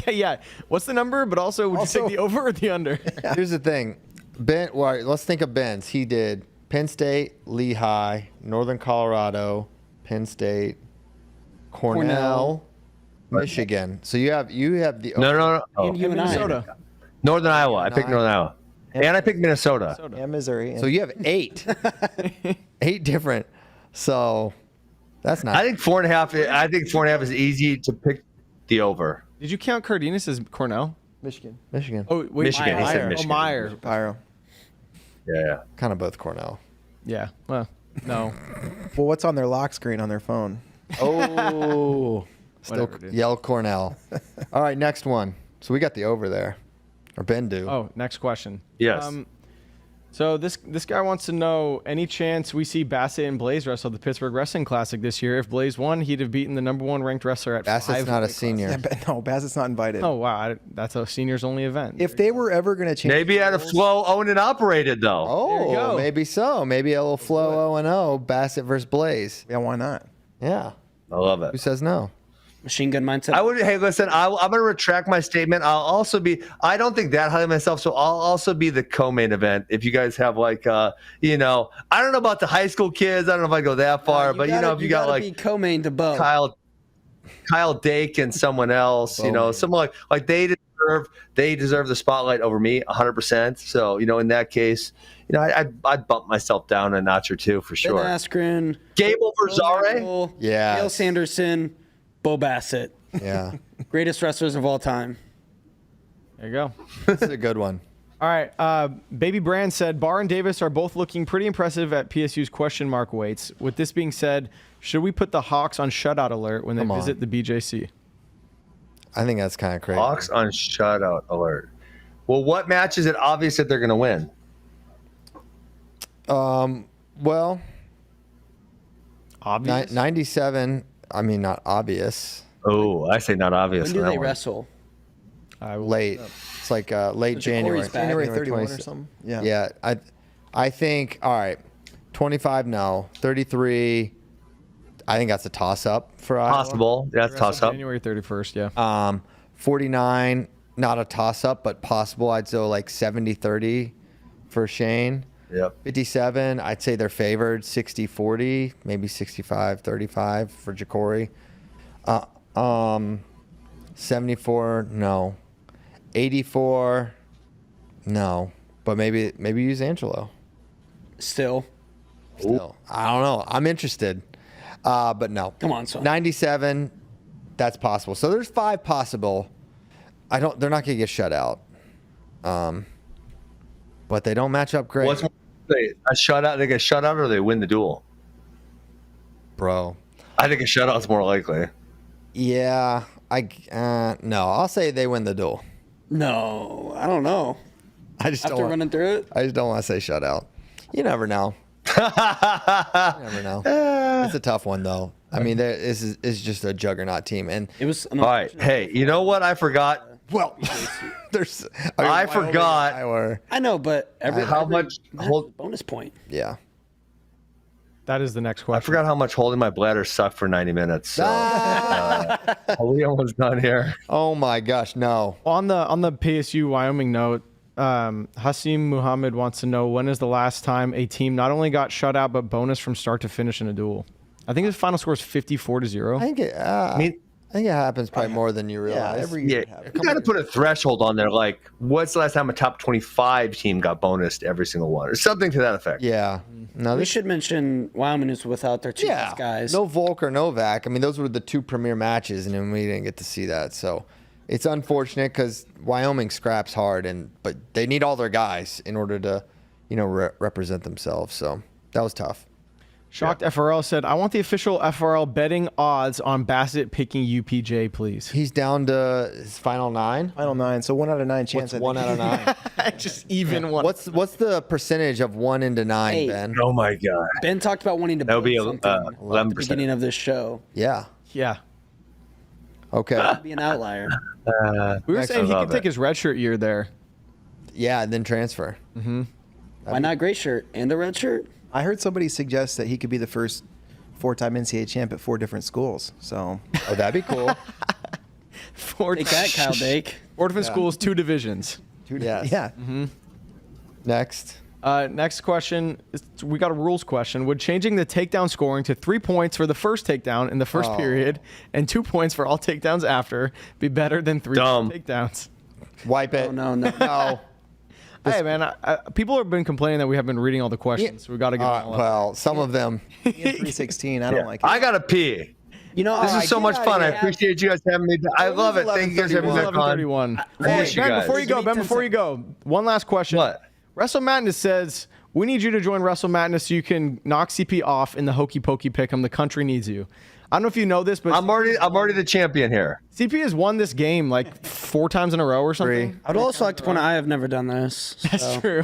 Yeah. What's the number? But also, would you take the over or the under? here's the thing. Let's think of Ben's. He did Penn State, Lehigh, Northern Colorado, Penn State, Cornell, Michigan. So you have the No. You and I. Minnesota. Northern Iowa. I picked Northern Iowa. And I picked Minnesota. Yeah, Missouri. So you have 8. 8 different. So that's not. I think 4.5. I think 4.5 is easy to pick the over. Did you count Cardenas as Cornell? Michigan. Michigan. Oh, wait. Michigan. He said Meyer. Michigan. Oh, Meyer. Pyro. Yeah. Kind of both Cornell. Yeah. Well, no. Well, what's on their lock screen on their phone? Oh. Still Whatever, dude. yell Cornell. All right, next one. So we got the over there. Or Ben do. Oh, next question. Yes. So this guy wants to know, any chance we see Bassett and Blaze wrestle the Pittsburgh Wrestling Classic this year? If Blaze won, he'd have beaten the #1 ranked wrestler at Bassett's 5 not a weight classes. senior. Yeah, but no, Bassett's not invited. Oh, wow. That's a seniors only event. If they were ever going to change, Maybe the at a rules- Flow owned and operated though. Oh, you go. maybe so. Maybe a little Flow 0-0, Bassett versus Blaze. Yeah, why not? Yeah. I love Who it. says no? Machine gun mindset. I would. Hey, listen. I'm going to retract my statement. I'll also be. I don't think that highly myself, so I'll also be the co-main event. If you guys have like, I don't know about the high school kids. I don't know if I go that far, but if you got like be co-main to Bo. Kyle Dake and someone else, someone like they deserve the spotlight over me 100%. So in that case, I'd bump myself down a notch or two for sure. Ben Askren, Gable Verzare. Yeah. Dale Sanderson, Bo Bassett, Yeah. greatest wrestlers of all time. There you go. This is a good one. All right. Baby Brand said, Barr and Davis are both looking pretty impressive at PSU's question mark weights. With this being said, should we put the Hawks on shutout alert when they visit the BJC? I think that's kind of crazy. Hawks on shutout alert. Well, what match is it obvious that they're going to win? Well, Obvious. 97. I mean, not obvious. Oh, I say not obvious. When do on that they one. wrestle? Late. It's like late January. Corey's back. January 31 or 26. something. Yeah. Yeah. I think, all right, 25, no. 33, I think that's a toss-up for Iowa. Possible. That's toss up. January 31st, yeah. 49, not a toss-up, but possible. I'd say like 70-30 for Shane. Yep. 57, I'd say they're favored. 60-40, maybe 65-35 for Ja'Cory. 74, no. 84, no. But maybe use Angelo. Still. Still. I don't know. I'm interested. But no. Come on, son. 97, that's possible. So there's 5 possible. They're not going to get shut out. But they don't match up great. What's more, a shutout? They get shut out or they win the duel? Bro. I think a shutout's more likely. Yeah. No, I'll say they win the duel. No, I don't know. I just After don't running through it? I just don't want to say shutout. You never know. You never know. It's a tough one though. I mean, this is just a juggernaut team, and It was All right. Hey, you know what I forgot? well, there's. I forgot. I know, but How much match hold? is a bonus point. Yeah. That is the next I question. forgot how much holding my bladder sucked for 90 minutes. So are we almost done here? Oh my gosh, no. On the PSU Wyoming note, Hasim Muhammad wants to know, when is the last time a team not only got shut out but bonus from start to finish in a duel? I think his final score is 54-0. I think it. I think it happens probably more than you realize. every Yeah, year it happens. you got to put a threshold on there. Like, what's the last time a top 25 team got bonused every single one, or something to that effect? Yeah. No, We this should mention Wyoming is without their two best guys. No Volk or Novak. I mean, those were the 2 premier matches, and then we didn't get to see that. So it's unfortunate because Wyoming scraps hard, but they need all their guys in order to, represent themselves. So that was tough. Shocked FRL said, I want the official FRL betting odds on Bassett picking UPJ, please. He's down to his final 9. Final 9. So 1 out of 9 chance. What's 1 out of 9? Just even one. What's the percentage of 1 into 9, Hey. Ben? Oh my god. Ben talked about wanting to That would be build something at the 11%. beginning of this show. Yeah. Yeah. Okay. Be an outlier. We were Next, saying I he love could take it. his redshirt year there. Yeah, and then transfer. Why not gray shirt and a red shirt? I heard somebody suggest that he could be the first 4-time NCAA champ at 4 different schools. So Oh, that'd be cool. Take that, Kyle Dake. 4 different schools, 2 divisions. Yes. yeah. Next. Next question. We got a rules question. Would changing the takedown scoring to 3 points for the first takedown in the first period and 2 points for all takedowns after be better than 3 Dumb. takedowns? Wipe it. Oh, no. No. Hey, man, people have been complaining that we have been reading all the questions. So we got to get them all up. Well, some of them. 316. I don't like it. I gotta pee. You know, This is so much fun. I appreciate you guys having me. I love it. Thank you guys for having me back on. 11:31. I Hey, miss you Ben, guys. before you go, one last question. What? Wrestle Madness says we need you to join Wrestle Madness so you can knock CP off in the Hokey Pokey Pick'em. The country needs you. I don't know if you know this, but I'm already the champion here. CP has won this game like 4 times in a row or something. I'd also like to point out I have never done this. That's true.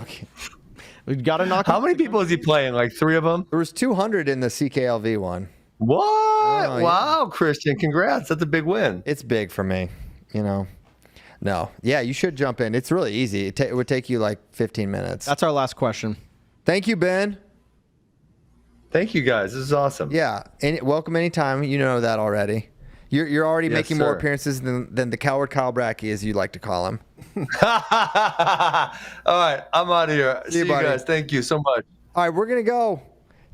We got to knock. How many people is he playing? Like 3 of them? There was 200 in the CKLV one. What? Oh, Wow, Christian. Congrats. That's a big win. It's big for me, you know. No. Yeah, you should jump in. It's really easy. It would take you like 15 minutes. That's our last question. Thank you, Ben. Thank you guys. This is awesome. Yeah. Welcome anytime. You know that already. You're already Yes, making more sir. appearances than the coward Kyle Brackey, as you like to call him. All right. I'm out of here. See you buddy. guys. Thank you so much. All right, we're going to go.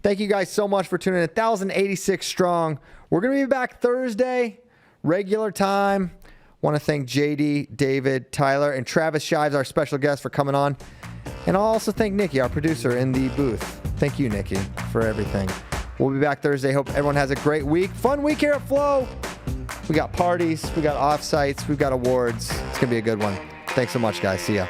Thank you guys so much for tuning in. 1,086 strong. We're going to be back Thursday, regular time. Want to thank JD, David, Tyler, and Travis Shives, our special guest, for coming on. And I'll also thank Nikki, our producer in the booth. Thank you, Nikki, for everything. We'll be back Thursday. Hope everyone has a great week. Fun week here at Flow. We got parties. We got offsites. We've got awards. It's going to be a good one. Thanks so much, guys. See ya.